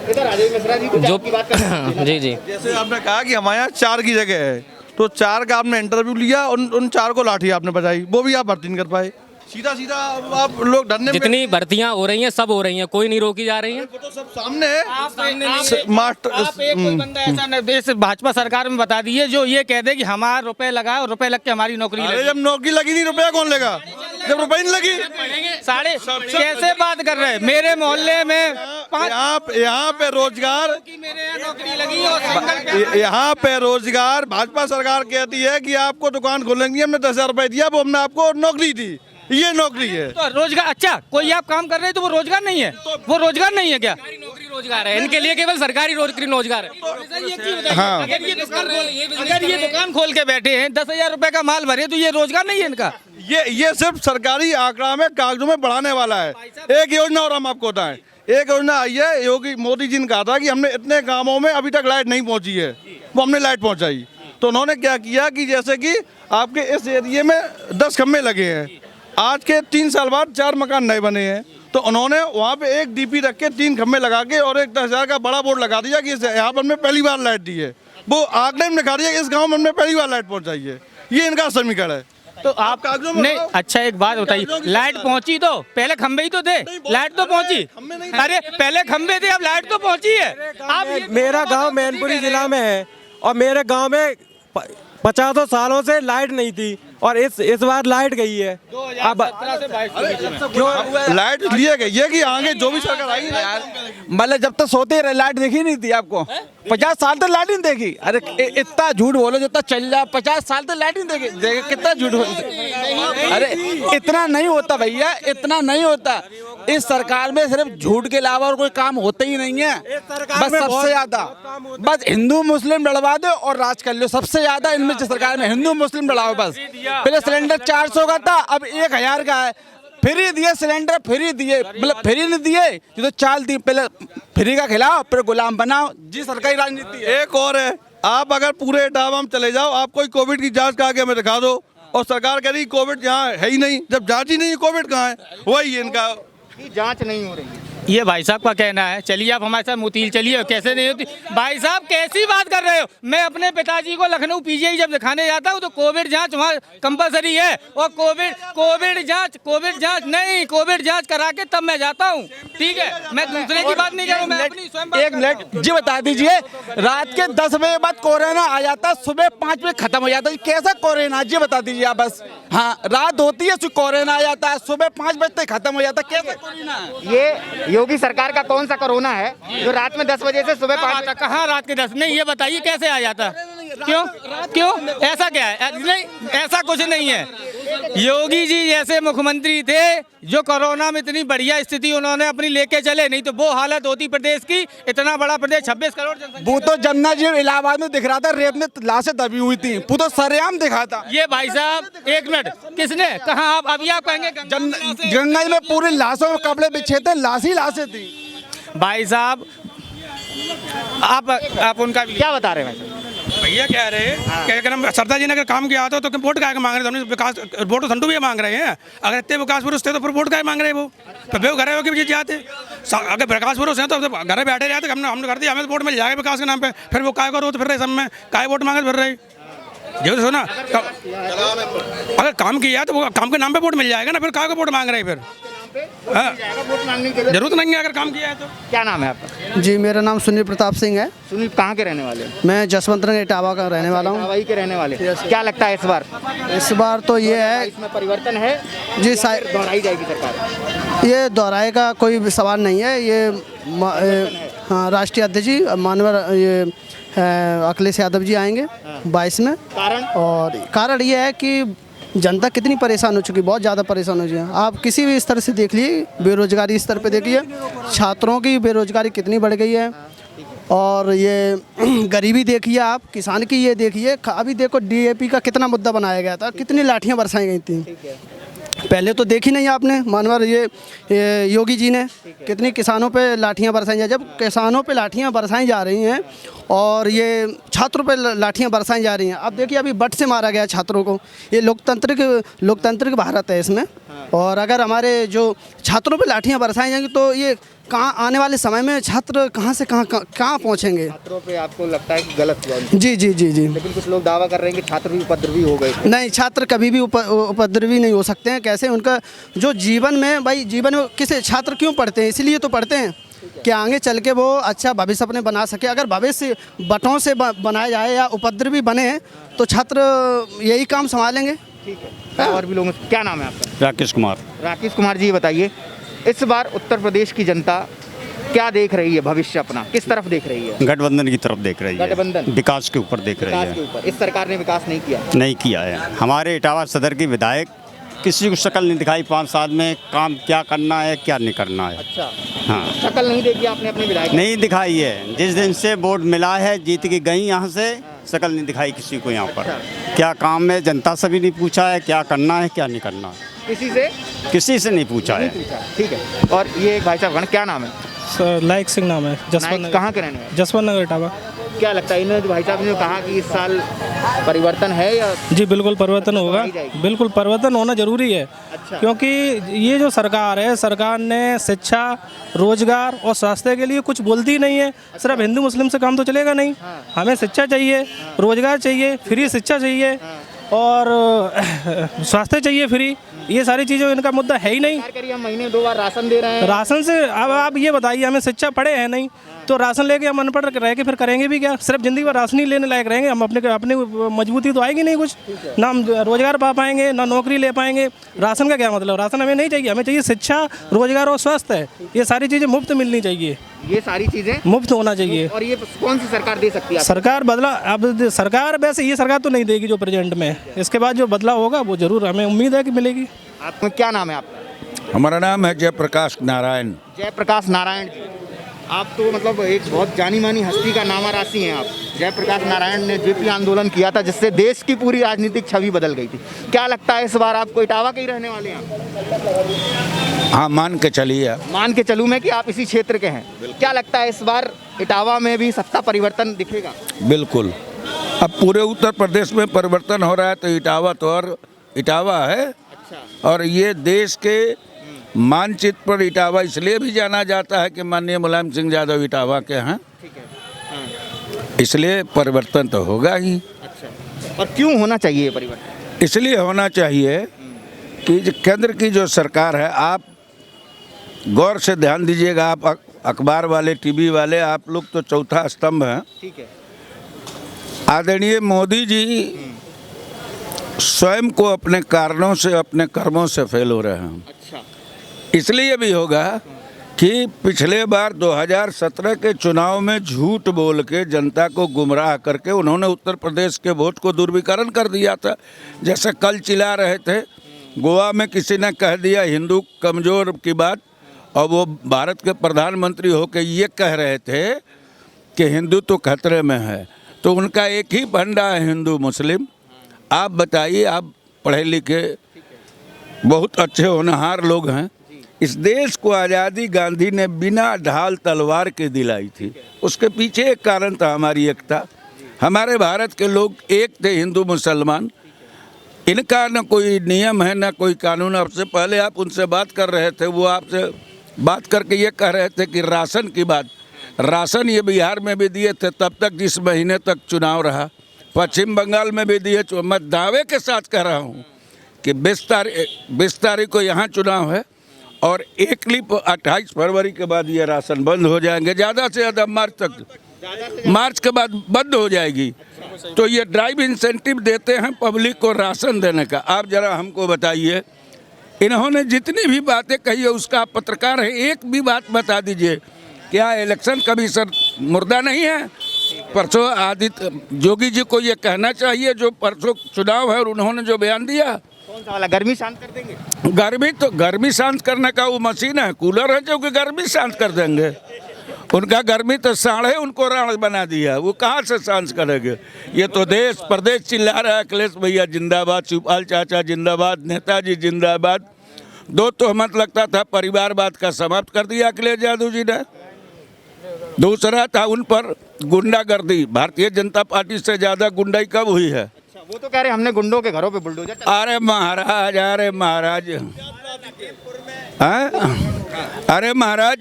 Speaker 8: इधर आ जाइए मिश्रा जी, कुछ आपकी बात करनी
Speaker 3: जी जी।
Speaker 18: जैसे आपने कहा कि हमारे यहाँ 4 की जगह है, तो 4 का आपने इंटरव्यू लिया, उन 4 को लाठी आपने बजाई, वो भी आप भर्ती नहीं कर पाए। सीधा सीधा आप लोग धरने।
Speaker 3: जितनी भर्तियां हो रही हैं सब हो रही हैं, कोई नहीं रोकी जा रही है।
Speaker 18: तो सब सामने है।
Speaker 11: मास्टर एक कोई बंदा ऐसा नहीं इस भाजपा सरकार में बता दिए जो ये कह दे कि हमारा रुपए लगाओ, रुपए लग के हमारी नौकरी लगी।
Speaker 18: जब नौकरी लगी नहीं, रुपया कौन लेगा? जब रुपये नहीं लगी
Speaker 11: साढ़े कैसे बात कर रहे हैं? मेरे मोहल्ले में
Speaker 18: यहाँ पे रोजगार,
Speaker 11: नौकरी लगी और
Speaker 18: यहाँ पे रोजगार भाजपा सरकार कहती है कि आपको दुकान खोलेंगे, हमने 10,000 रुपए दिया, वो हमने आपको नौकरी दी, ये नौकरी है।
Speaker 11: तो रोजगार, अच्छा कोई आप काम कर रहे हैं तो वो रोजगार नहीं है? वो रोजगार नहीं है क्या?
Speaker 3: नौकरी रोजगार है, इनके लिए केवल सरकारी नौकरी रोजगार है।
Speaker 18: हाँ।
Speaker 11: अगर ये दुकान खोल के बैठे हैं, 10,000 रुपए का माल भरे, तो ये रोजगार नहीं है इनका?
Speaker 18: ये सिर्फ सरकारी आंकड़ा में कागजों में बढ़ाने वाला है। एक योजना और हम आपको बताएं, एक योजना आई है, योगी मोदी जी ने कहा था कि हमने इतने गाँवों में अभी तक लाइट नहीं पहुँची है, वो हमने लाइट पहुँचाई। तो उन्होंने क्या किया कि जैसे कि आपके इस एरिए में 10 खम्भे लगे हैं, आज के 3 साल बाद 4 मकान नए बने हैं, तो उन्होंने वहाँ पे एक डीपी रख के 3 खम्भे लगा के और एक 10,000 का बड़ा बोर्ड लगा दिया कि यहाँ पर हमने पहली बार लाइट दी है। वो आंकड़े में दिखा दिया इस गांव में हमने पहली बार लाइट पहुँचाई है। ये इनका समीकरण है।
Speaker 11: तो आप नहीं, अच्छा एक बात बताइए, लाइट पहुंची तो पहले खंबे ही तो थे, लाइट तो पहुंची। अरे पहले खंबे थे, अब लाइट तो पहुंची है। आप
Speaker 15: मेरा गांव मैनपुरी जिला में है और मेरे गांव में 50 सालों से लाइट नहीं थी और इस बार लाइट गई है। अब
Speaker 18: क्यों लाइट लिए गई है कि आगे जो भी सरकार आई यार,
Speaker 19: मतलब जब तक सोते रहे लाइट देखी नहीं थी आपको? 50 साल तक लाइट नहीं देखी? अरे इतना झूठ बोलो, जितना चल रहा 50 साल तक लाइट नहीं देखी, कितना झूठ बोलो। अरे इतना नहीं होता भैया, इतना नहीं होता। इस सरकार में सिर्फ झूठ के अलावा और कोई काम होता ही नहीं है। बस सबसे ज्यादा बस हिंदू मुस्लिम लड़वा दो और राज कर लो। सबसे ज्यादा इनमें सरकार में हिंदू मुस्लिम लड़ाओ बस। पहले सिलेंडर 400 का था, अब 1000 का है। फ्री दिए सिलेंडर, फ्री दिए, मतलब फ्री नहीं दिए जो तो चाल दी। पहले फ्री का खिलाओ फिर गुलाम बनाओ। जी सरकारी राजनीति है।
Speaker 18: एक और है, आप अगर पूरे इटावा में चले जाओ, आप कोई कोविड की जांच का आगे हमें दिखा दो और सरकार कह रही कोविड यहाँ है ही नहीं। जब जांच ही नहीं, कोविड कहाँ है? वही इनका
Speaker 8: जांच नहीं हो रही है।
Speaker 11: ये भाई साहब का कहना है। चलिए आप हमारे साथ मोतील चलिए, कैसे नहीं होती? भाई साहब कैसी बात कर रहे हो? मैं अपने पिताजी को लखनऊ पीजीआई जब दिखाने जाता हूँ तो कोविड जांच वहाँ कंपलसरी है और कोविड जांच करा के तब मैं जाता हूँ। ठीक है, मैं दूसरे की बात नहीं कर रहा हूँ, मैं अपनी स्वयं बात।
Speaker 19: एक मिनट जी बता दीजिए, रात के 10 बजे बाद कोरोना आ जाता, सुबह 5 बजे खत्म हो जाता, कैसा कोरोना? जी बता दीजिए आप बस। हाँ, रात होती है कोरोना आ जाता है, सुबह 5 बजे तक खत्म हो जाता, कैसा कोरोना?
Speaker 8: ये योगी सरकार का कौन सा कोरोना है जो रात में 10 बजे से सुबह 5 बजे?
Speaker 11: कहाँ रात के 10? नहीं, ये बताइए कैसे आ जाता? क्यों ऐसा क्या है? नहीं, ऐसा कुछ नहीं है। योगी जी जैसे मुख्यमंत्री थे जो कोरोना में इतनी बढ़िया स्थिति उन्होंने अपनी लेके चले, नहीं तो वो हालत होती प्रदेश की। इतना बड़ा प्रदेश, 26 करोड़ जनसंख्या।
Speaker 19: वो तो जमुना जी इलाहाबाद में दिख रहा था, रेप में लाशें दबी हुई थी, वो तो सरेआम दिखा था।
Speaker 11: ये भाई साहब एक मिनट, किसने कहा? आप अभी आप कहेंगे
Speaker 19: गंगा जी में पूरी लाशों में कपड़े बिछे थे, लाशें थी।
Speaker 11: भाई साहब आप उनका
Speaker 8: क्या बता रहे हैं?
Speaker 6: भैया कह रहे हैं कि सरदार जी ने अगर काम किया तो वोट क्या मांग रहे थे? विकास वोट तो संतु भी मांग रहे हैं। अगर इतने विकास पुरुष थे तो फिर वोट क्या मांग रहे हैं? वो तो बेव घर होकर भी जाते। अगर विकास पुरुष हैं तो घर बैठे रहते, हमने कर दिया, हमें वोट मिल जाएगा विकास के नाम पे। फिर वो काय करो तो फिर रहे सब में काय वोट मांगे फिर रहे। जो सुना, अगर काम किया तो वो काम के नाम पे वोट मिल जाएगा ना, फिर काय को वोट मांग रहे हैं? फिर जरूरत नहीं है अगर काम किया है तो।
Speaker 8: क्या नाम है आपका?
Speaker 4: जी, मेरा नाम सुनील प्रताप सिंह है।
Speaker 8: सुनील कहाँ के रहने वाले?
Speaker 4: मैं जसवंत नगर इटावा का रहने वाला हूँ।
Speaker 8: इटावा के रहने वाले। क्या लगता है इस बार?
Speaker 4: इस बार तो ये है,
Speaker 8: इसमें परिवर्तन है जी, दोहराई जाएगी सरकार?
Speaker 4: ये दोहराए का कोई सवाल नहीं है। ये हाँ, राष्ट्रीय अध्यक्ष जी माननीय ये अखिलेश यादव जी आएंगे 22 में।
Speaker 8: कारण?
Speaker 4: और कारण ये है कि जनता कितनी परेशान हो चुकी, बहुत ज़्यादा परेशान हो चुकी है। आप किसी भी स्तर से देख लीजिए, बेरोजगारी स्तर पे देखिए, छात्रों की बेरोजगारी कितनी बढ़ गई है, और ये गरीबी देखिए, आप किसान की ये देखिए। अभी देखो DAP का कितना मुद्दा बनाया गया था, कितनी लाठियाँ बरसाई गई थी, पहले तो देखी नहीं आपने। मानवर ये योगी जी ने कितनी किसानों पे लाठियाँ बरसाई जा, जब किसानों पे लाठियाँ बरसाई जा रही हैं और ये छात्रों पे लाठियाँ बरसाई जा रही हैं। अब देखिए अभी बट से मारा गया छात्रों को। ये लोकतांत्रिक भारत है इसमें, और अगर हमारे जो छात्रों पे लाठियाँ बरसाई जाएंगी तो ये कहाँ आने वाले समय में छात्र कहाँ से कहाँ पहुँचेंगे।
Speaker 8: छात्रों पे आपको लगता है कि गलत हुआ?
Speaker 4: जी जी जी जी।
Speaker 8: लेकिन कुछ लोग दावा कर रहे हैं कि छात्र भी उपद्रवी हो गए।
Speaker 4: नहीं, छात्र कभी भी उपद्रवी नहीं हो सकते हैं। कैसे? उनका जो जीवन में किसे छात्र क्यों पढ़ते हैं? इसलिए तो पढ़ते हैं कि आगे चल के वो अच्छा भविष्य अपने बना सके। अगर भविष्य बटों से बनाया जाए या उपद्रवी बने तो छात्र यही काम संभालेंगे।
Speaker 8: ठीक है, और भी लोगों, क्या नाम है आपका?
Speaker 10: राकेश कुमार।
Speaker 8: राकेश कुमार जी, बताइए इस बार उत्तर प्रदेश की जनता क्या देख रही है? भविष्य अपना किस तरफ देख रही है?
Speaker 10: गठबंधन की तरफ देख रही है,
Speaker 8: गठबंधन
Speaker 10: विकास के ऊपर देख रही
Speaker 8: विकास के
Speaker 10: है।
Speaker 8: ऊपर। इस सरकार ने विकास नहीं किया
Speaker 10: है। हमारे इटावा सदर की विधायक किसी को शक्ल नहीं दिखाई 5 साल में, काम क्या करना है क्या नहीं करना है।
Speaker 8: अच्छा,
Speaker 10: हाँ,
Speaker 8: शक्ल नहीं देखी आपने अपने विधायक?
Speaker 10: नहीं दिखाई है। जिस दिन से वोट मिला है, जीत के गई यहाँ से, शक्ल नहीं दिखाई किसी को यहाँ पर। क्या काम है जनता से भी नहीं पूछा है, क्या करना है क्या नहीं करना है, किसी से नहीं पूछा है।
Speaker 8: ठीक है, और ये भाई साहब क्या नाम है?
Speaker 3: लाइक सिंह नाम है, जसवंत नगर।
Speaker 8: कहाँ के रहने वाले?
Speaker 3: जसवंत नगर इटावा।
Speaker 8: क्या लगता है इन्होंने भाई साहब ने कहा कि इस साल परिवर्तन है या?
Speaker 3: जी बिल्कुल परिवर्तन होगा, बिल्कुल परिवर्तन होना जरूरी है।
Speaker 8: अच्छा।
Speaker 3: क्योंकि ये जो सरकार है, सरकार ने शिक्षा, रोजगार और स्वास्थ्य के लिए कुछ बोलती नहीं है। सिर्फ हिंदू मुस्लिम से काम तो चलेगा नहीं। हमें शिक्षा चाहिए, रोजगार चाहिए, फ्री शिक्षा चाहिए और स्वास्थ्य चाहिए फ्री। ये सारी चीज़ें इनका मुद्दा है ही नहीं।
Speaker 8: हम महीने 2 बार राशन दे रहे हैं।
Speaker 3: राशन से अब आप ये बताइए, हमें शिक्षा पढ़े हैं नहीं तो राशन लेके हम अनपढ़ रह के फिर करेंगे भी क्या? सिर्फ जिंदगी भर राशन ही लेने लायक रहेंगे हम, अपने मजबूती तो आएगी नहीं कुछ, ना हम रोजगार पा पाएंगे ना नौकरी ले पाएंगे। राशन का क्या मतलब? राशन हमें नहीं चाहिए, हमें चाहिए शिक्षा, रोजगार और स्वास्थ्य। ये सारी चीज़ें मुफ्त मिलनी चाहिए,
Speaker 8: ये सारी चीज़ें
Speaker 3: मुफ्त होना चाहिए।
Speaker 8: और ये कौन सी सरकार दे सकती है?
Speaker 3: सरकार बदला, अब सरकार वैसे ये सरकार तो नहीं देगी जो प्रेजेंट में, इसके बाद जो बदलाव होगा वो जरूर हमें उम्मीद है कि मिलेगी।
Speaker 8: आपका क्या नाम है आपका?
Speaker 1: हमारा नाम है जयप्रकाश नारायण।
Speaker 8: जयप्रकाश नारायण जी, आप तो मतलब एक बहुत जानी मानी हस्ती का नामा राशि हैं आप। जयप्रकाश नारायण ने जेपी आंदोलन किया था जिससे देश की पूरी राजनीतिक छवि बदल गई थी। क्या लगता है इस बार आपको इटावा के ही रहने वाले हैं?
Speaker 1: हाँ, मान के चलिए।
Speaker 8: मान के चलूँ मैं कि आप इसी क्षेत्र के हैं। क्या लगता है इस बार इटावा में भी सत्ता परिवर्तन दिखेगा?
Speaker 1: बिल्कुल, अब पूरे उत्तर प्रदेश में परिवर्तन हो रहा है तो इटावा तो और इटावा है। अच्छा। और ये देश के मानचित्र पर इटावा इसलिए भी जाना जाता है कि माननीय मुलायम सिंह यादव इटावा के हैं।
Speaker 8: ठीक है। हाँ।
Speaker 1: इसलिए परिवर्तन तो होगा ही।
Speaker 8: अच्छा, और क्यों होना चाहिए परिवर्तन?
Speaker 1: इसलिए होना चाहिए कि केंद्र की जो सरकार है, आप गौर से ध्यान दीजिएगा, आप अखबार वाले, टीवी वाले, आप लोग तो चौथा स्तंभ हैं।
Speaker 8: ठीक है।
Speaker 1: आदरणीय मोदी जी स्वयं को अपने कारणों से, अपने कर्मों से फेल हो रहे हैं।
Speaker 8: अच्छा।
Speaker 1: इसलिए भी होगा कि पिछले बार 2017 के चुनाव में झूठ बोल के जनता को गुमराह करके उन्होंने उत्तर प्रदेश के वोट को दुर्विकरण कर दिया था। जैसे कल चिल्ला रहे थे, गोवा में किसी ने कह दिया हिंदू कमज़ोर की बात, और वो भारत के प्रधानमंत्री होकर ये कह रहे थे कि हिंदू तो खतरे में है। तो उनका एक ही फंडा है, हिंदू मुस्लिम। आप बताइए, आप पढ़े लिखे बहुत अच्छे होनहार लोग हैं। इस देश को आज़ादी गांधी ने बिना ढाल तलवार के दिलाई थी। उसके पीछे एक कारण था हमारी एकता। हमारे भारत के लोग एक थे, हिंदू मुसलमान। इनका न कोई नियम है न कोई कानून। आपसे पहले आप उनसे बात कर रहे थे, वो आपसे बात करके ये कह रहे थे कि राशन की बात, राशन ये बिहार में भी दिए थे तब तक जिस महीने तक चुनाव रहा, पश्चिम बंगाल में भी दिए। मैं दावे के साथ कह रहा हूँ कि 20 तारीख को यहाँ चुनाव है और 28 फरवरी के बाद ये राशन बंद हो जाएंगे, ज़्यादा से ज़्यादा मार्च के बाद बंद हो जाएगी। तो ये ड्राइव इंसेंटिव देते हैं पब्लिक को राशन देने का। आप जरा हमको बताइए, इन्होंने जितनी भी बातें कही है उसका आप पत्रकार है, एक भी बात बता दीजिए। क्या इलेक्शन कमीशन मुर्दा नहीं है? परसों आदित्य जोगी जी को ये कहना चाहिए, जो परसों चुनाव है और उन्होंने जो बयान दिया,
Speaker 8: कौन सा वाला? गर्मी शांत कर देंगे?
Speaker 1: गर्मी शांत करने का वो मशीन है, कूलर है जो कि गर्मी शांत कर देंगे। उनका गर्मी तो साढ़े उनको राण बना दिया, वो कहाँ से शांत करेंगे? ये तो देश प्रदेश चिल्ला रहा है, अखिलेश भैया जिंदाबाद, शिवपाल चाचा जिंदाबाद, नेताजी जिंदाबाद। दो तोहमत लगता था परिवारवाद का समाप्त कर दिया अखिलेश यादव जी ने। दूसरा था उन पर गुंडागर्दी, भारतीय जनता पार्टी से ज्यादा गुंडाई कब हुई है?
Speaker 8: वो तो कह रहे हमने गुंडों के घरों पे बुलडोजर
Speaker 1: अरे महाराज, अरे महाराज,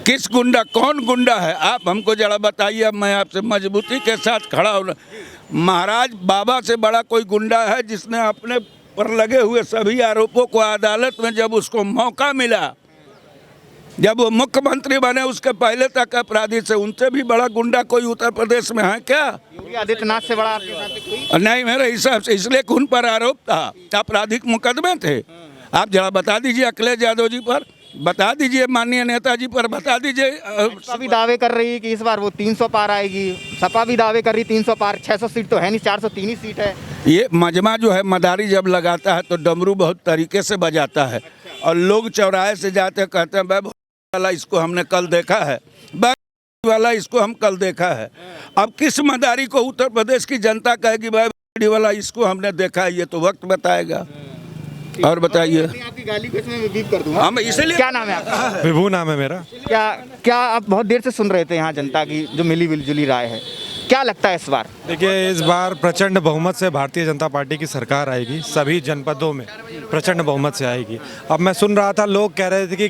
Speaker 1: किस गुंडा, कौन गुंडा है? आप हमको जरा बताइए, मैं आपसे मजबूती के साथ खड़ा हूँ। महाराज, बाबा से बड़ा कोई गुंडा है जिसने अपने पर लगे हुए सभी आरोपों को अदालत में जब उसको मौका मिला, जब वो मुख्यमंत्री बने, उसके पहले तक अपराधी से, उनसे भी बड़ा गुंडा कोई उत्तर प्रदेश में है क्या?
Speaker 8: योगी आदित्यनाथ से बड़ा आपके साथ कोई?
Speaker 1: नहीं, मेरे हिसाब से इसलिए उन पर आरोप था, आपराधिक मुकदमे थे। आप जरा बता दीजिए अखिलेश यादव जी पर, बता दीजिए माननीय नेताजी पर, बता दीजिए।
Speaker 8: सपा भी दावे कर रही है कि इस बार वो 300 पार आएगी, सपा भी दावे कर रही 300 पार, 600 सीट तो है नहीं, 403 ही सीट है।
Speaker 1: ये मजमा जो है मदारी जब लगाता है तो डमरू बहुत तरीके से बजाता है, और लोग चौराहे से जाते कहते हैं भाई वाला इसको हमने कल देखा है, वाला इसको हम कल देखा है। अब किस मदारी को उत्तर प्रदेश की जनता कहेगी भाई वाला इसको हमने देखा है? ये तो वक्त बताएगा। और बताइए,
Speaker 8: आपकी गाली को इसमें बीप कर दूंगा।
Speaker 1: हम इसलिए,
Speaker 8: क्या नाम है आपका?
Speaker 2: विभू नाम है मेरा।
Speaker 8: क्या आप बहुत देर से सुन रहे थे यहाँ जनता की जो मिली जुली राय है, क्या लगता है इस बार?
Speaker 2: देखिए, इस बार प्रचंड बहुमत से भारतीय जनता पार्टी की सरकार आएगी, सभी जनपदों में प्रचंड बहुमत से आएगी। अब मैं सुन रहा था, लोग कह रहे थे कि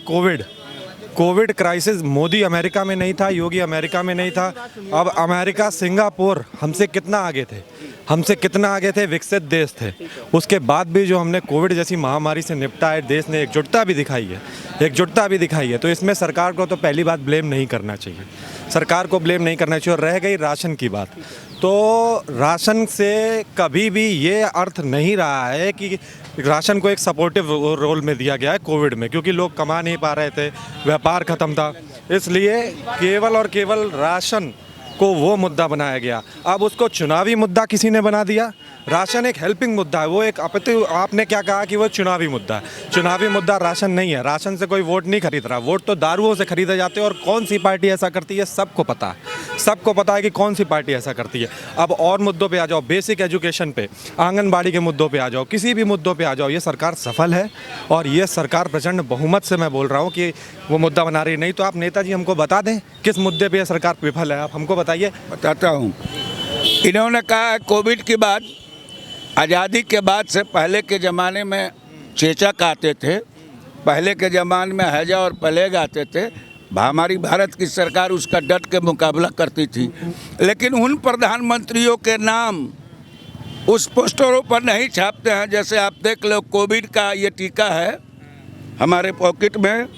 Speaker 2: कोविड क्राइसिस, मोदी अमेरिका में नहीं था, योगी अमेरिका में नहीं था। अब अमेरिका, सिंगापुर हमसे कितना आगे थे, विकसित देश थे। उसके बाद भी जो हमने कोविड जैसी महामारी से निपटा है, देश ने एकजुटता भी दिखाई है। तो इसमें सरकार को तो पहली बात ब्लेम नहीं करना चाहिए, सरकार को ब्लेम नहीं करना चाहिए। और रह गई राशन की बात, तो राशन से कभी भी ये अर्थ नहीं रहा है कि राशन को एक सपोर्टिव रोल में दिया गया है कोविड में, क्योंकि लोग कमा नहीं पा रहे थे, व्यापार खत्म था, इसलिए केवल और केवल राशन को वो मुद्दा बनाया गया। अब उसको चुनावी मुद्दा किसी ने बना दिया। राशन एक हेल्पिंग मुद्दा है, वो एक आपने क्या कहा कि वो चुनावी मुद्दा है। चुनावी मुद्दा राशन नहीं है, राशन से कोई वोट नहीं खरीद रहा, वोट तो दारुओं से खरीदे जाते हैं। और कौन सी पार्टी ऐसा करती है, सबको पता है कि कौन सी पार्टी ऐसा करती है। अब और मुद्दों पे आ जाओ, बेसिक एजुकेशन पे, आंगनबाड़ी के मुद्दों पे आ जाओ, किसी भी मुद्दों पे आ जाओ, ये सरकार सफल है। और ये सरकार प्रचंड बहुमत से, मैं बोल रहा हूँ कि वो मुद्दा बना रही। नहीं तो आप नेताजी हमको बता दें किस मुद्दे पर यह सरकार विफल है, आप हमको बताइए।
Speaker 1: बताता हूँ। इन्होंने कहा कोविड की बात, आज़ादी के बाद से पहले के ज़माने में चेचक आते थे, पहले के ज़माने में हैजा और प्लेग आते थे, हमारी भारत की सरकार उसका डट के मुकाबला करती थी। लेकिन उन प्रधानमंत्रियों के नाम उस पोस्टरों पर नहीं छापते हैं। जैसे आप देख लो, कोविड का ये टीका है हमारे पॉकेट में,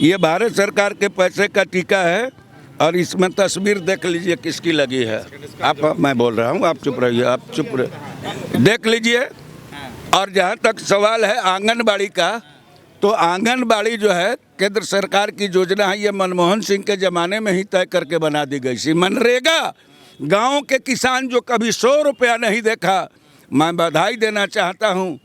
Speaker 1: ये भारत सरकार के पैसे का टीका है, और इसमें तस्वीर देख लीजिए किसकी लगी है। मैं बोल रहा हूँ, आप चुप रहिए, आप चुप रहिए, देख लीजिए। और जहाँ तक सवाल है आंगनबाड़ी का, तो आंगनबाड़ी जो है केंद्र सरकार की योजना है, ये मनमोहन सिंह के ज़माने में ही तय करके बना दी गई थी। मनरेगा, गाँव के किसान जो कभी 100 रुपया नहीं देखा, मैं बधाई देना चाहता हूँ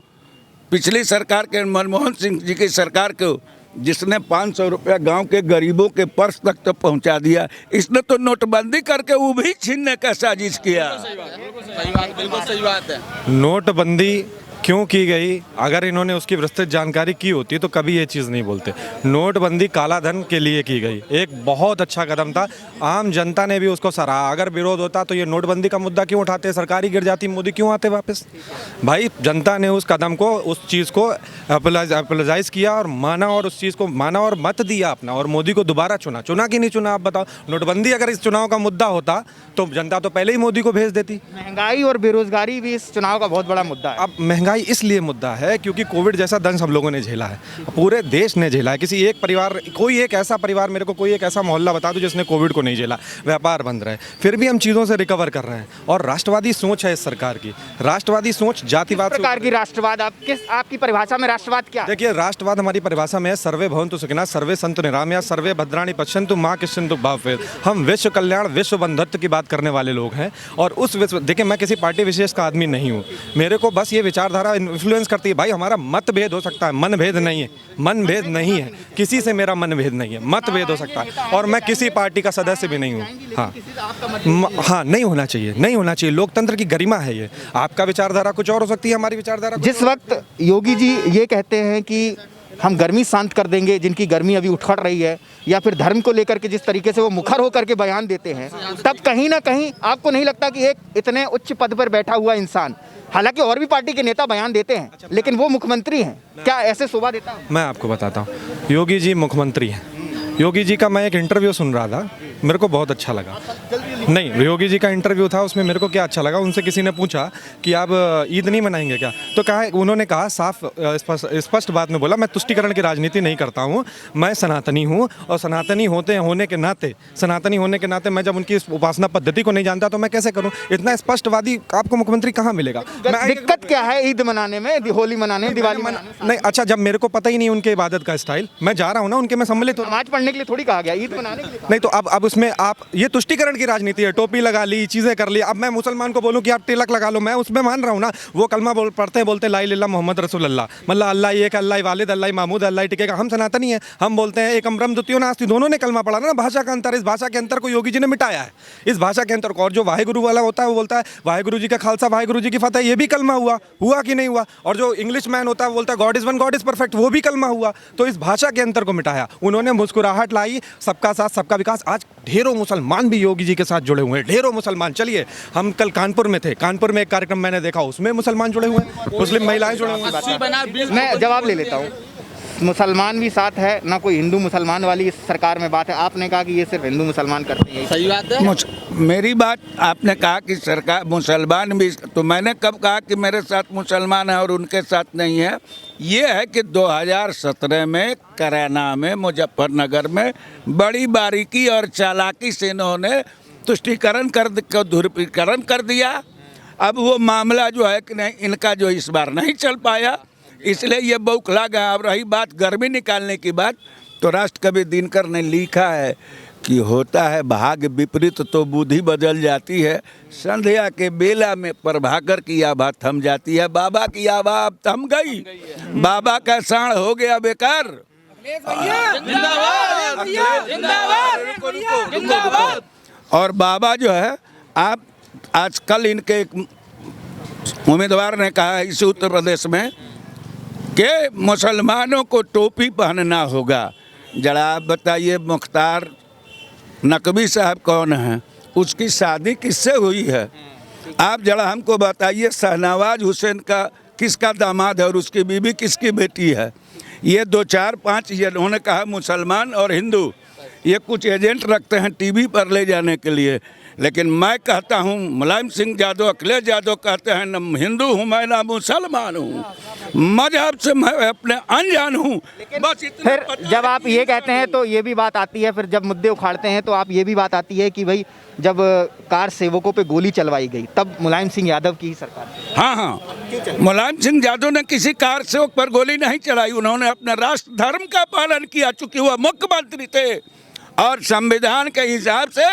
Speaker 1: पिछली सरकार के, मनमोहन सिंह जी की सरकार को, जिसने 500 रुपया गांव के गरीबों के पर्स तक तो पहुंचा दिया। इसने तो नोटबंदी करके वो भी छीनने का साजिश किया।
Speaker 19: बिल्कुल सही बात है।
Speaker 2: नोटबंदी क्यों की गई, अगर इन्होंने उसकी विस्तृत जानकारी की होती तो कभी ये चीज़ नहीं बोलते। नोटबंदी काला धन के लिए की गई, एक बहुत अच्छा कदम था, आम जनता ने भी उसको सराहा। अगर विरोध होता तो ये नोटबंदी का मुद्दा क्यों उठाते, सरकार ही गिर जाती, मोदी क्यों आते वापस? भाई, जनता ने उस कदम को, उस चीज़ को अपोलोजाइज किया और माना, और उस चीज़ को माना और मत दिया अपना, और मोदी को दोबारा चुना कि नहीं चुना? आप बताओ। नोटबंदी अगर इस चुनाव का मुद्दा होता तो जनता तो पहले ही मोदी को भेज देती।
Speaker 8: महंगाई और बेरोजगारी भी इस चुनाव का बहुत बड़ा मुद्दा है।
Speaker 2: अब महंगाई इसलिए मुद्दा है क्योंकि कोविड जैसा दंश हम लोगों ने झेला है, पूरे देश ने झेला है। किसी एक परिवार, कोई एक ऐसा परिवार, मेरे को कोई एक ऐसा मोहल्ला बता दो जिसने कोविड को नहीं झेला। व्यापार बंद रहे, फिर भी हम चीज़ों से रिकवर कर रहे हैं। और राष्ट्रवादी सोच है इस सरकार की, राष्ट्रवादी सोच, जातिवाद
Speaker 8: प्रकार की राष्ट्रवाद। आपकी परिभाषा में राष्ट्रवाद क्या?
Speaker 2: देखिए, राष्ट्रवाद हमारी परिभाषा में है सर्वे भवन्तु सुखिनः, सर्वे सन्तु निरामया, सर्वे भद्राणि पश्यन्तु माँ कश्चित् भवेत्। हम विश्व कल्याण, विश्व बंधुत्व की बात करने वाले लोग हैं। और उस विश्व, देखिए, मैं किसी पार्टी विशेष का आदमी नहीं हूँ, मेरे को बस ये विचारधारा विचारधारा इन्फ्लुएंस करती है। भाई हमारा मतभेद हो सकता है, मनभेद नहीं है, मनभेद नहीं है, किसी से मेरा मनभेद नहीं है, मतभेद हो सकता है और मैं किसी पार्टी का सदस्य भी नहीं हूँ। हाँ, नहीं होना चाहिए, नहीं होना चाहिए, लोकतंत्र की गरिमा है ये। आपका विचारधारा कुछ और हो सकती है, हमारी विचारधारा
Speaker 8: जिस वक्त योगी जी ये कहते हैं कि हम गर्मी शांत कर देंगे, जिनकी गर्मी अभी उठड़ रही है, या फिर धर्म को लेकर के जिस तरीके से वो मुखर होकर के बयान देते हैं, तब कहीं ना कहीं आपको नहीं लगता कि एक इतने उच्च पद पर बैठा हुआ इंसान, हालांकि और भी पार्टी के नेता बयान देते हैं लेकिन वो मुख्यमंत्री हैं, क्या ऐसे शोभा देता है?
Speaker 2: मैं आपको बताता हूँ, योगी जी मुख्यमंत्री हैं। योगी जी का मैं एक इंटरव्यू सुन रहा था, मेरे को बहुत अच्छा लगा। नहीं, योगी जी का इंटरव्यू था, उसमें मेरे को क्या अच्छा लगा, उनसे किसी ने पूछा कि आप ईद नहीं मनाएंगे क्या, तो कहा, उन्होंने कहा साफ स्पष्ट बात में बोला, मैं तुष्टिकरण की राजनीति नहीं करता हूँ, मैं सनातनी हूँ और सनातनी होने के नाते मैं जब उनकी उपासना पद्धति को नहीं जानता तो मैं कैसे करूँ। इतना स्पष्टवादी आपको मुख्यमंत्री कहाँ मिलेगा?
Speaker 8: दिक्कत क्या है ईद मनाने में, होली मनाने में, दिवाली मनाने?
Speaker 2: नहीं, अच्छा, जब मेरे को पता ही नहीं उनके इबादत का स्टाइल, मैं जा रहा हूँ ना उनके में सम्मिलित हो,
Speaker 8: नमाज पढ़ने के लिए थोड़ी कहा गया, ईद मनाने के लिए।
Speaker 2: नहीं, तो अब उसमें आप ये तुष्टिकरण की राजनीति है, टोपी लगा ली, चीजें कर ली। अब मैं मुसलमान को बोलूं कि आप तिलक लगा लो, मैं उसमें मान रहा हूं ना, वो कलमा बोलते ला इलाहा मोहम्मद रसूलुल्लाह, मतलब अल्लाह एक, अल्लाह वालिद, अल्लाह महमूद, अल्लाह टिकेगा। हम सनातनी हैं, हम बोलते हैं एक अमरम द्वितीयो नास्ति, दोनों ने कलमा पढ़ा ना। भाषा का अंतर, इस भाषा के अंतर को योगी जी ने मिटाया है, इस भाषा के अंतर को। और जो वाहेगुरु वाला होता है वो बोलता है वाहेगुरु जी का खालसा, वाहेगुरु जी की फतेह, ये भी कलमा हुआ कि नहीं हुआ। और जो इंग्लिश मैन होता है वो बोलता है God is one, God is perfect, वो भी कलमा हुआ। तो इस भाषा के अंतर को मिटाया उन्होंने, मुस्कुराहट लाई, सबका साथ सबका विकास। आज ढेरों मुसलमान भी योगी जी के साथ जुड़े हुए हैं, ढेरों मुसलमान। चलिए, हम कल कानपुर में थे, कानपुर में एक कार्यक्रम मैंने देखा, उसमें मुसलमान जुड़े हुए हैं, मुस्लिम महिलाएं जुड़े हुए हैं।
Speaker 8: मैं जवाब ले लेता हूँ, मुसलमान भी साथ है ना, कोई हिंदू मुसलमान वाली इस सरकार में बात है। आपने कहा कि ये सिर्फ हिंदू मुसलमान करते हैं, सही बात है?
Speaker 1: मेरी बात, आपने कहा कि सरकार मुसलमान भी, तो मैंने कब कहा कि मेरे साथ मुसलमान है और उनके साथ नहीं है? ये है कि 2017 में करैना में, मुजफ्फरनगर में बड़ी बारीकी और चालाकी से इन्होंने तुष्टिकरण ध्रुवीकरण कर दिया। अब वो मामला जो है कि नहीं, इनका जो इस बार नहीं चल पाया, इसलिए ये बौखला गया। अब रही बात गर्मी निकालने की बात, तो राष्ट्रकवि दिनकर ने लिखा है कि होता है भाग्य विपरीत तो बुद्धि बदल जाती है, संध्या के बेला में प्रभाकर की आभा थम जाती है। बाबा की आभा अब थम गई, बाबा का साण हो गया बेकार। और बाबा जो है, आप आजकल इनके एक उम्मीदवार ने कहा है इस उत्तर प्रदेश में कि मुसलमानों को टोपी पहनना होगा। जरा आप बताइए, मुख्तार नकवी साहब कौन है, उसकी शादी किससे हुई है? आप जरा हमको बताइए, शहनवाज हुसैन का किसका दामाद है और उसकी बीवी किसकी बेटी है? ये 2 4 5 उन्होंने कहा मुसलमान और हिंदू, ये कुछ एजेंट रखते हैं टीवी पर ले जाने के लिए, लेकिन मैं कहता हूँ, मुलायम सिंह यादव, अखिलेश यादव कहते हैं न हिंदू हूँ मैं, ना मुसलमान हूँ, मजहब से मैं अपने अनजान हूँ। बस
Speaker 8: फिर जब आप ये कहते हैं तो ये भी बात आती है, फिर जब मुद्दे उखाड़ते हैं तो आप ये भी बात आती है कि भाई जब कार सेवकों पे गोली चलवाई गई तब मुलायम सिंह यादव की ही सरकार।
Speaker 1: हाँ, मुलायम सिंह यादव ने किसी कार सेवक पर गोली नहीं चलाई, उन्होंने अपने राष्ट्र धर्म का पालन किया, चूंकि वह मुख्यमंत्री थे और संविधान के हिसाब से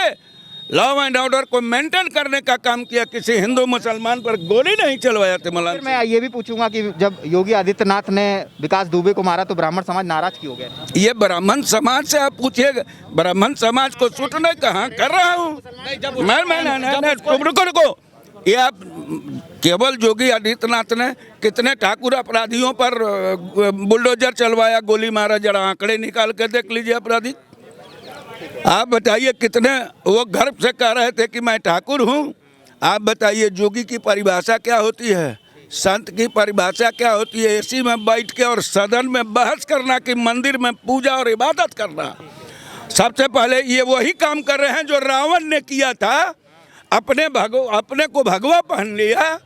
Speaker 1: लॉ एंड ऑर्डर को मेंटेन करने का काम किया, किसी हिंदू मुसलमान पर गोली नहीं चलवाया थे मुलायम।
Speaker 8: मैं ये भी पूछूंगा कि जब योगी आदित्यनाथ ने विकास दुबे को मारा तो ब्राह्मण समाज नाराज क्यों हो गया?
Speaker 1: ये ब्राह्मण समाज से आप पूछिएगा, ब्राह्मण समाज को सूटने कहाँ कर रहा हूँ मैं, रुको, ये आप केवल योगी आदित्यनाथ ने कितने ठाकुर अपराधियों पर बुलडोजर चलवाया, गोली मारा, जरा आंकड़े निकाल के देख लीजिए अपराधी। आप बताइए कितने वो गर्व से कह रहे थे कि मैं ठाकुर हूँ। आप बताइए योगी की परिभाषा क्या होती है, संत की परिभाषा क्या होती है? एसी में बैठ के और सदन में बहस करना कि मंदिर में पूजा और इबादत करना। सबसे पहले ये वही काम कर रहे हैं जो रावण ने किया था, अपने को भगवा पहन लिया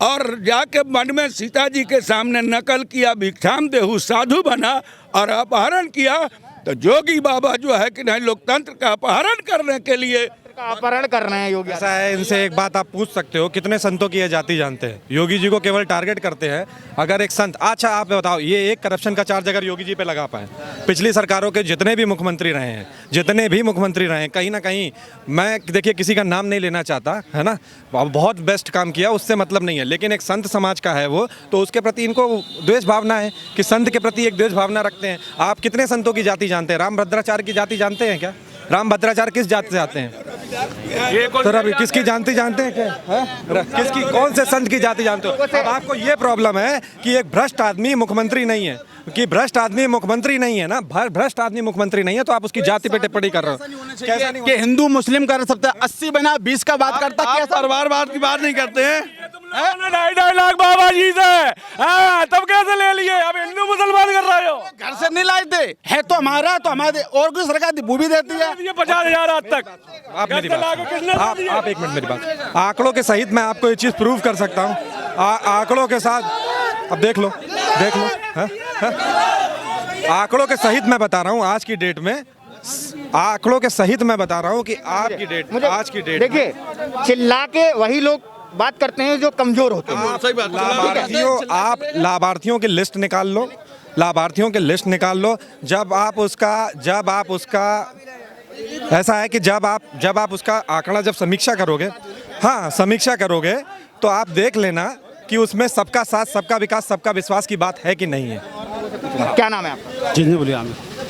Speaker 1: और जाके मन में सीता जी के सामने नकल किया, भिक्षाम देहु साधु बना और अपहरण किया। तो जोगी बाबा जो है कि नहीं, लोकतंत्र का अपहरण करने के लिए
Speaker 8: का अपहरण कर रहे हैं योगी।
Speaker 2: ऐसा है, इनसे एक बात आप पूछ सकते हो, कितने संतों की ये जाति जानते हैं? योगी जी को केवल टारगेट करते हैं। अगर एक संत, अच्छा आप बताओ, ये एक करप्शन का चार्ज अगर योगी जी पे लगा पाए, पिछली सरकारों के जितने भी मुख्यमंत्री रहे हैं, कहीं ना कहीं, मैं देखिए किसी का नाम नहीं लेना चाहता है ना, बहुत बेस्ट काम किया, उससे मतलब नहीं है, लेकिन एक संत समाज का है वो, तो उसके प्रति इनको द्वेष भावना है कि संत के प्रति एक द्वेष भावना रखते हैं। आप कितने संतों की जाति जानते हैं? राम भद्राचार्य की जाति जानते हैं क्या? राम भद्राचार्य किस जाति से आते हैं? तो अभी किसकी जाति जानते हैं क्या? किसकी, कौन से संत की जाति जानते हो? अब आपको ये प्रॉब्लम है कि एक भ्रष्ट आदमी मुख्यमंत्री नहीं है, भ्रष्ट आदमी मुख्यमंत्री नहीं है ना, भ्रष्ट आदमी मुख्यमंत्री नहीं है, तो आप उसकी जाति पे टिप्पणी कर रहे हो। कैसा नहीं
Speaker 19: कि हिंदू मुस्लिम कर सकते 80 बना 20 का बात करता, क्या
Speaker 18: परिवारवाद की बात नहीं करते हैं?
Speaker 7: 2.5 लाख बाबा जी से तब कैसे ले लिए? अब हिंदू मुसलमान कर रहे हो।
Speaker 19: घर से नहीं लाए थे, है तो हमारा, तो हमारे और कोई सरकार वो भी देती है।
Speaker 7: 50,000 आज तक।
Speaker 2: आप मेरी बात, आप एक मिनट मेरी बात, आंकड़ों के सहित मैं आपको ये चीज़ प्रूव कर सकता हूँ, आंकड़ों के साथ। अब देख लो आंकड़ों के सहित मैं बता रहा हूँ, आज की डेट में आंकड़ों के सहित मैं बता रहा हूँ कि आपकी डेट, आज की डेट,
Speaker 8: देखिए चिल्ला के वही लोग बात करते हैं जो कमजोर होते हैं।
Speaker 18: सही बात।
Speaker 2: लाभार्थियों, आप लाभार्थियों की लिस्ट निकाल लो, लाभार्थियों की लिस्ट निकाल लो। जब आप उसका ऐसा है कि जब आप उसका आंकड़ा जब समीक्षा करोगे, हाँ समीक्षा करोगे, तो आप देख लेना कि उसमें सबका साथ, सबका विकास, सबका विश्वास की बात है कि नहीं है।
Speaker 8: क्या नाम है आपका?
Speaker 19: जिन्हें बोलिए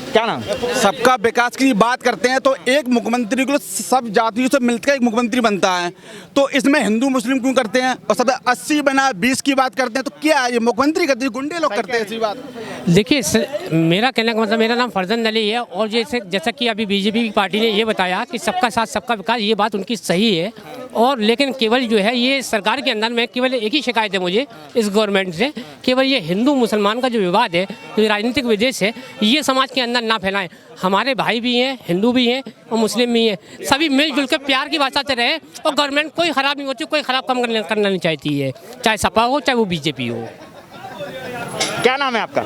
Speaker 8: क्या नाम?
Speaker 19: सबका विकास की बात करते हैं तो एक मुख्यमंत्री को सब जातियों से मिलकर एक मुख्यमंत्री बनता है, तो इसमें हिंदू मुस्लिम क्यों करते हैं? और सब 80 बना 20 की बात करते हैं, तो क्या ये मुख्यमंत्री करते हैं, गुंडे लोग करते हैं ऐसी बात?
Speaker 3: देखिए मेरा कहने का मतलब, मेरा नाम फरजंद अली है, और जैसा कि अभी बीजेपी की पार्टी ने ये बताया कि सबका साथ सबका विकास, ये बात उनकी सही है, और लेकिन केवल जो है ये सरकार के अंदर में केवल एक ही शिकायत है मुझे इस गवर्नमेंट से, केवल ये हिंदू मुसलमान का जो विवाद है, जो राजनीतिक विदेश है, ये समाज के अंदर ना फैलाएं। हमारे भाई भी हैं, हिंदू भी हैं और मुस्लिम भी हैं, सभी मिलजुल कर प्यार की भाषा से रहे, और गवर्नमेंट कोई ख़राब नहीं होती, कोई ख़राब काम करना नहीं चाहती है, चाहे सपा हो चाहे वो बीजेपी हो।
Speaker 8: क्या नाम है आपका?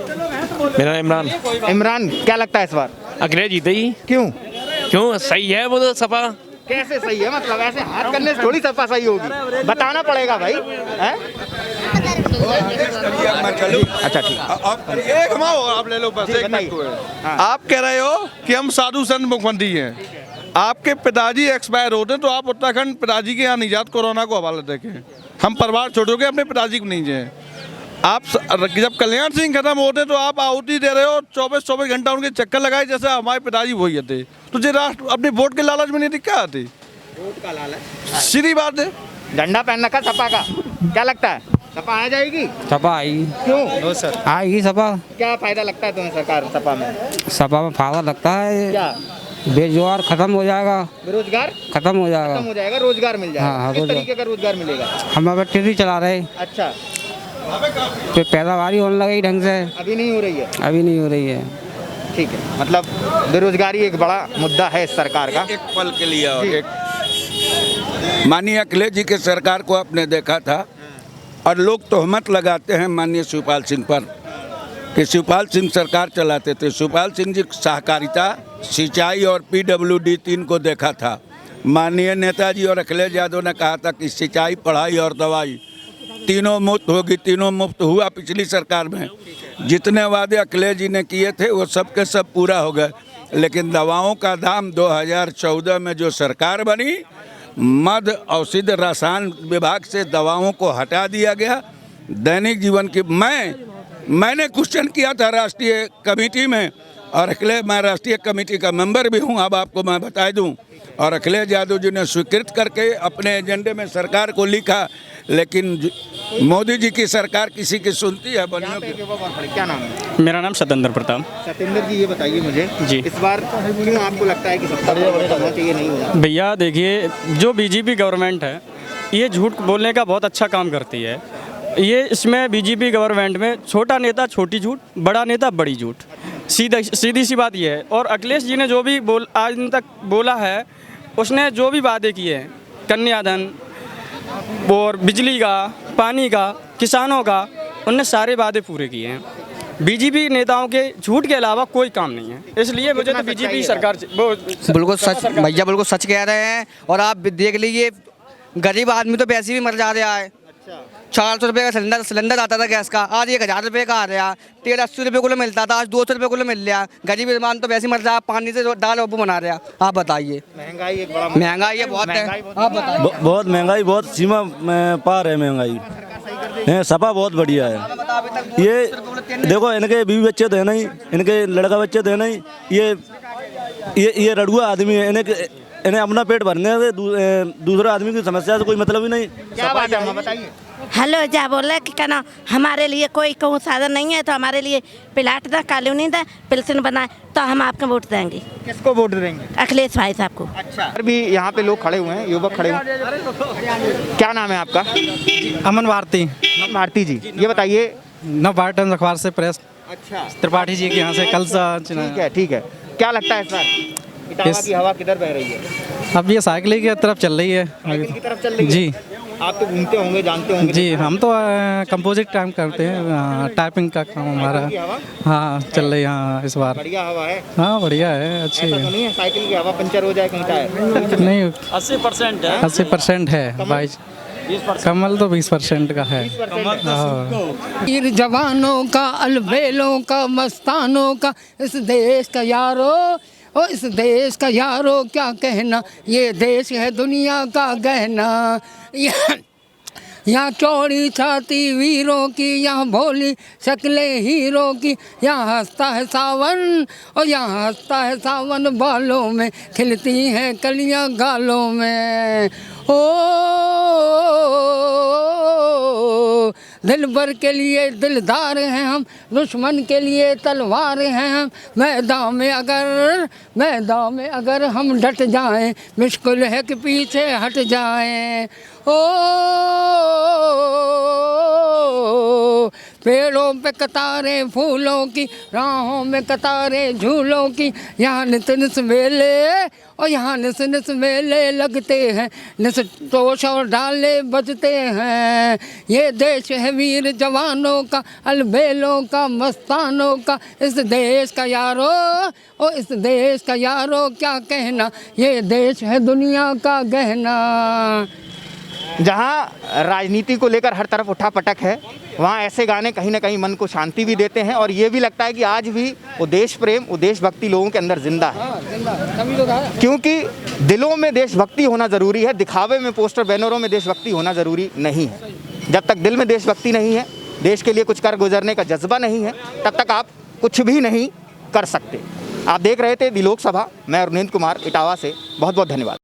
Speaker 20: मेरा इमरान।
Speaker 8: इमरान, क्या लगता है इस बार
Speaker 20: अखिलेश जीतेगी?
Speaker 8: क्यों
Speaker 20: सही है वो तो सपा।
Speaker 8: कैसे सही है? मतलब ऐसे हाथ करने से थोड़ी सपा सही होगी, बताना पड़ेगा भाई, है?
Speaker 18: अच्छा ठीक है, एक घुमाओ, आप ले लो बस, एक मिनट। आप कह रहे हो कि हम साधु संत मुख्यमंत्री हैं, आपके पिताजी एक्सपायर होते तो आप उत्तराखंड पिताजी के यहाँ नहीं जाते, कोरोना को हवाला देके। हम परिवार छोड़ के अपने पिताजी को नहीं जाए। आप जब कल्याण सिंह खत्म होते तो आप आहुति दे रहे हो, 24 घंटा उनके चक्कर लगाए जैसे हमारे पिताजी वही थे। तो जो राष्ट्र अपने वोट के लालच में नहीं दिक्कत आती,
Speaker 8: वोट का लालच
Speaker 18: सीधी बात है।
Speaker 8: झंडा पहन रखा सपा का, क्या लगता है सपा आ जाएगी?
Speaker 11: सपा आएगी।
Speaker 8: क्यों सर
Speaker 11: आएगी सपा।
Speaker 8: क्या फायदा लगता है तुम्हें सरकार सपा में?
Speaker 11: सपा में फायदा लगता है,
Speaker 8: क्या?
Speaker 11: बेरोजगार खत्म हो जाएगा,
Speaker 8: बेरोजगार
Speaker 11: खत्म हो जाएगा,
Speaker 8: रोजगार मिल जाएगा।
Speaker 11: हाँ,
Speaker 8: किस तरीके का रोजगार मिलेगा?
Speaker 11: हम अब टिड्डी चला रहे,
Speaker 8: अच्छा,
Speaker 11: तो पैदावारी होने लगेगी ढंग से,
Speaker 8: अभी नहीं हो रही है।
Speaker 11: अभी नहीं हो रही है।
Speaker 8: ठीक है, मतलब बेरोजगारी एक बड़ा मुद्दा है सरकार का।
Speaker 1: एक पल के लिए और एक, माननीय अखिलेश जी के सरकार को आपने देखा था, और लोग तोहमत लगाते हैं माननीय शिवपाल सिंह पर कि शिवपाल सिंह सरकार चलाते थे। शिवपाल सिंह जी सहकारिता, सिंचाई और PWD 3 को देखा था। माननीय नेताजी और अखिलेश यादव ने कहा था कि सिंचाई, पढ़ाई और दवाई तीनों मुफ्त होगी, तीनों मुफ्त हुआ पिछली सरकार में। जितने वादे अखिलेश जी ने किए थे वो सब के सब पूरा हो गए, लेकिन दवाओं का दाम 2014 में जो सरकार बनी, मध्य औषध रसायन विभाग से दवाओं को हटा दिया गया। दैनिक जीवन की मैंने क्वेश्चन किया था राष्ट्रीय कमेटी में, और अखिलेश, मैं राष्ट्रीय कमेटी का मेंबर भी हूं, अब आपको मैं बता दूं, और अखिलेश यादव जी ने स्वीकृत करके अपने एजेंडे में सरकार को लिखा, लेकिन मोदी जी की सरकार किसी की सुनती है?
Speaker 8: क्या नाम है?
Speaker 20: मेरा नाम सतेंद्र प्रताप।
Speaker 8: सतेंद्र जी, ये बताइए मुझे
Speaker 20: जी,
Speaker 8: इस बार क्यों आपको लगता है कि सत्ता होना चाहिए, नहीं होना?
Speaker 20: भैया देखिए, जो बीजेपी गवर्नमेंट है ये झूठ बोलने का बहुत अच्छा काम करती है। ये इसमें बीजेपी गवर्नमेंट में छोटा नेता छोटी झूठ, बड़ा नेता बड़ी झूठ, सीधी सी बात ये है। और अखिलेश जी ने जो भी आज तक बोला है, उसने जो भी वादे किए हैं, कन्यादान और बिजली का, पानी का, किसानों का, उनने सारे वादे पूरे किए हैं। बीजेपी नेताओं के झूठ के अलावा कोई काम नहीं है, इसलिए मुझे तो बीजेपी सरकार
Speaker 11: बिल्कुल सच भैया, बिल्कुल सच कह रहे हैं। और आप देख लीजिए गरीब आदमी तो वैसे भी मर जा रहा है। 400 रुपये का सिलेंडर आता था गैस का, आज 1000 रुपये का आ रहा। तेल 80 रुपये किलो मिलता था, आज 200 रुपये किलो मिल रहा। गरीब इंसान तो वैसे ही मर रहा, पानी से दाल उब बना रहा। आप बताइए, महंगाई है बहुत है। आप बताइए।
Speaker 21: बहुत महंगाई, बहुत सीमा पार है महंगाई है। सपा बहुत बढ़िया है। ये देखो, इनके बीवी बच्चे तो है नहीं, इनके लड़का बच्चे तो है नहीं। ये रड़ुआ आदमी है, इन्हें अपना पेट भरने से दूसरे आदमी की समस्या से कोई मतलब ही नहीं।
Speaker 8: क्या बात है, बताइए।
Speaker 13: हेलो, जा बोला कि कहना हमारे लिए कोई कहूँ साधन नहीं है, तो हमारे लिए प्लाट था, कॉलोनी था, पेंशन बनाए, तो हम आपको वोट देंगे।
Speaker 8: किसको वोट देंगे?
Speaker 13: अखिलेश भाई साहब को।
Speaker 8: अच्छा, अभी यहाँ पे लोग खड़े हुए हैं, युवक खड़े हुए हैं। क्या नाम है आपका?
Speaker 11: अमन भारती।
Speaker 8: अमन भारती जी, ये बताइए।
Speaker 11: नव भारत टाइम्स अखबार से प्रेस।
Speaker 8: अच्छा,
Speaker 11: त्रिपाठी जी के यहाँ से कल
Speaker 8: ठीक है। क्या लगता है सर, इटावा की हवा किधर बह रही है?
Speaker 11: अब ये साइकिल की तरफ चल रही है।
Speaker 8: साइकिल की तरफ चल रही है
Speaker 11: जी।
Speaker 8: आप तो घूमते होंगे, जानते होंगे।
Speaker 11: जी, हम तो कंपोजिट टाइम करते हैं, टाइपिंग का काम हमारा। हाँ, चल रही है। हाँ, इस बार
Speaker 8: बढ़िया हवा है।
Speaker 11: हाँ, बढ़िया है, अच्छी
Speaker 8: ऐसा तो नहीं है साइकिल की हवा पंचर हो जाए कहीं का है?
Speaker 11: नहीं,
Speaker 20: 80% है।
Speaker 11: 80% है भाई। कमल तो 20% का है।
Speaker 12: वीर जवानों का, अलबेलों का, मस्तानों का, इस देश का यारो, ओ इस देश का यारो क्या कहना, ये देश है दुनिया का गहना। यहाँ चौड़ी छाती वीरों की, यहाँ भोली शक्लें हीरों की, यहाँ हंसता है सावन, और यहाँ हंसता है सावन बालों में, खिलती हैं कलियाँ गालों में। ओ दिल भर के लिए दिलदार हैं हम, दुश्मन के लिए तलवार हैं हम। मैदान में अगर हम डट जाएं, मुश्किल है कि पीछे हट जाएं। ओ पेड़ों पे कतारें फूलों की, राहों में कतारें झूलों की, यहाँ निस मेले, और यहाँ निस मेले लगते हैं, निस तोश और डाले बजते हैं। ये देश है वीर जवानों का, अलबेलों का, मस्तानों का, इस देश का यारो, और इस देश का यारो क्या कहना, ये देश है दुनिया का गहना।
Speaker 8: जहाँ राजनीति को लेकर हर तरफ उठापटक है, वहाँ ऐसे गाने कहीं ना कहीं मन को शांति भी देते हैं, और ये भी लगता है कि आज भी वो देश प्रेम, वो देशभक्ति लोगों के अंदर जिंदा है। क्योंकि दिलों में देशभक्ति होना ज़रूरी है, दिखावे में, पोस्टर बैनरों में देशभक्ति होना ज़रूरी नहीं है। जब तक दिल में देशभक्ति नहीं है, देश के लिए कुछ कर गुजरने का जज्बा नहीं है, तब तक आप कुछ भी नहीं कर सकते। आप देख रहे थे दी लोकसभा, मैं अरुणेंद्र कुमार इटावा से। बहुत बहुत धन्यवाद।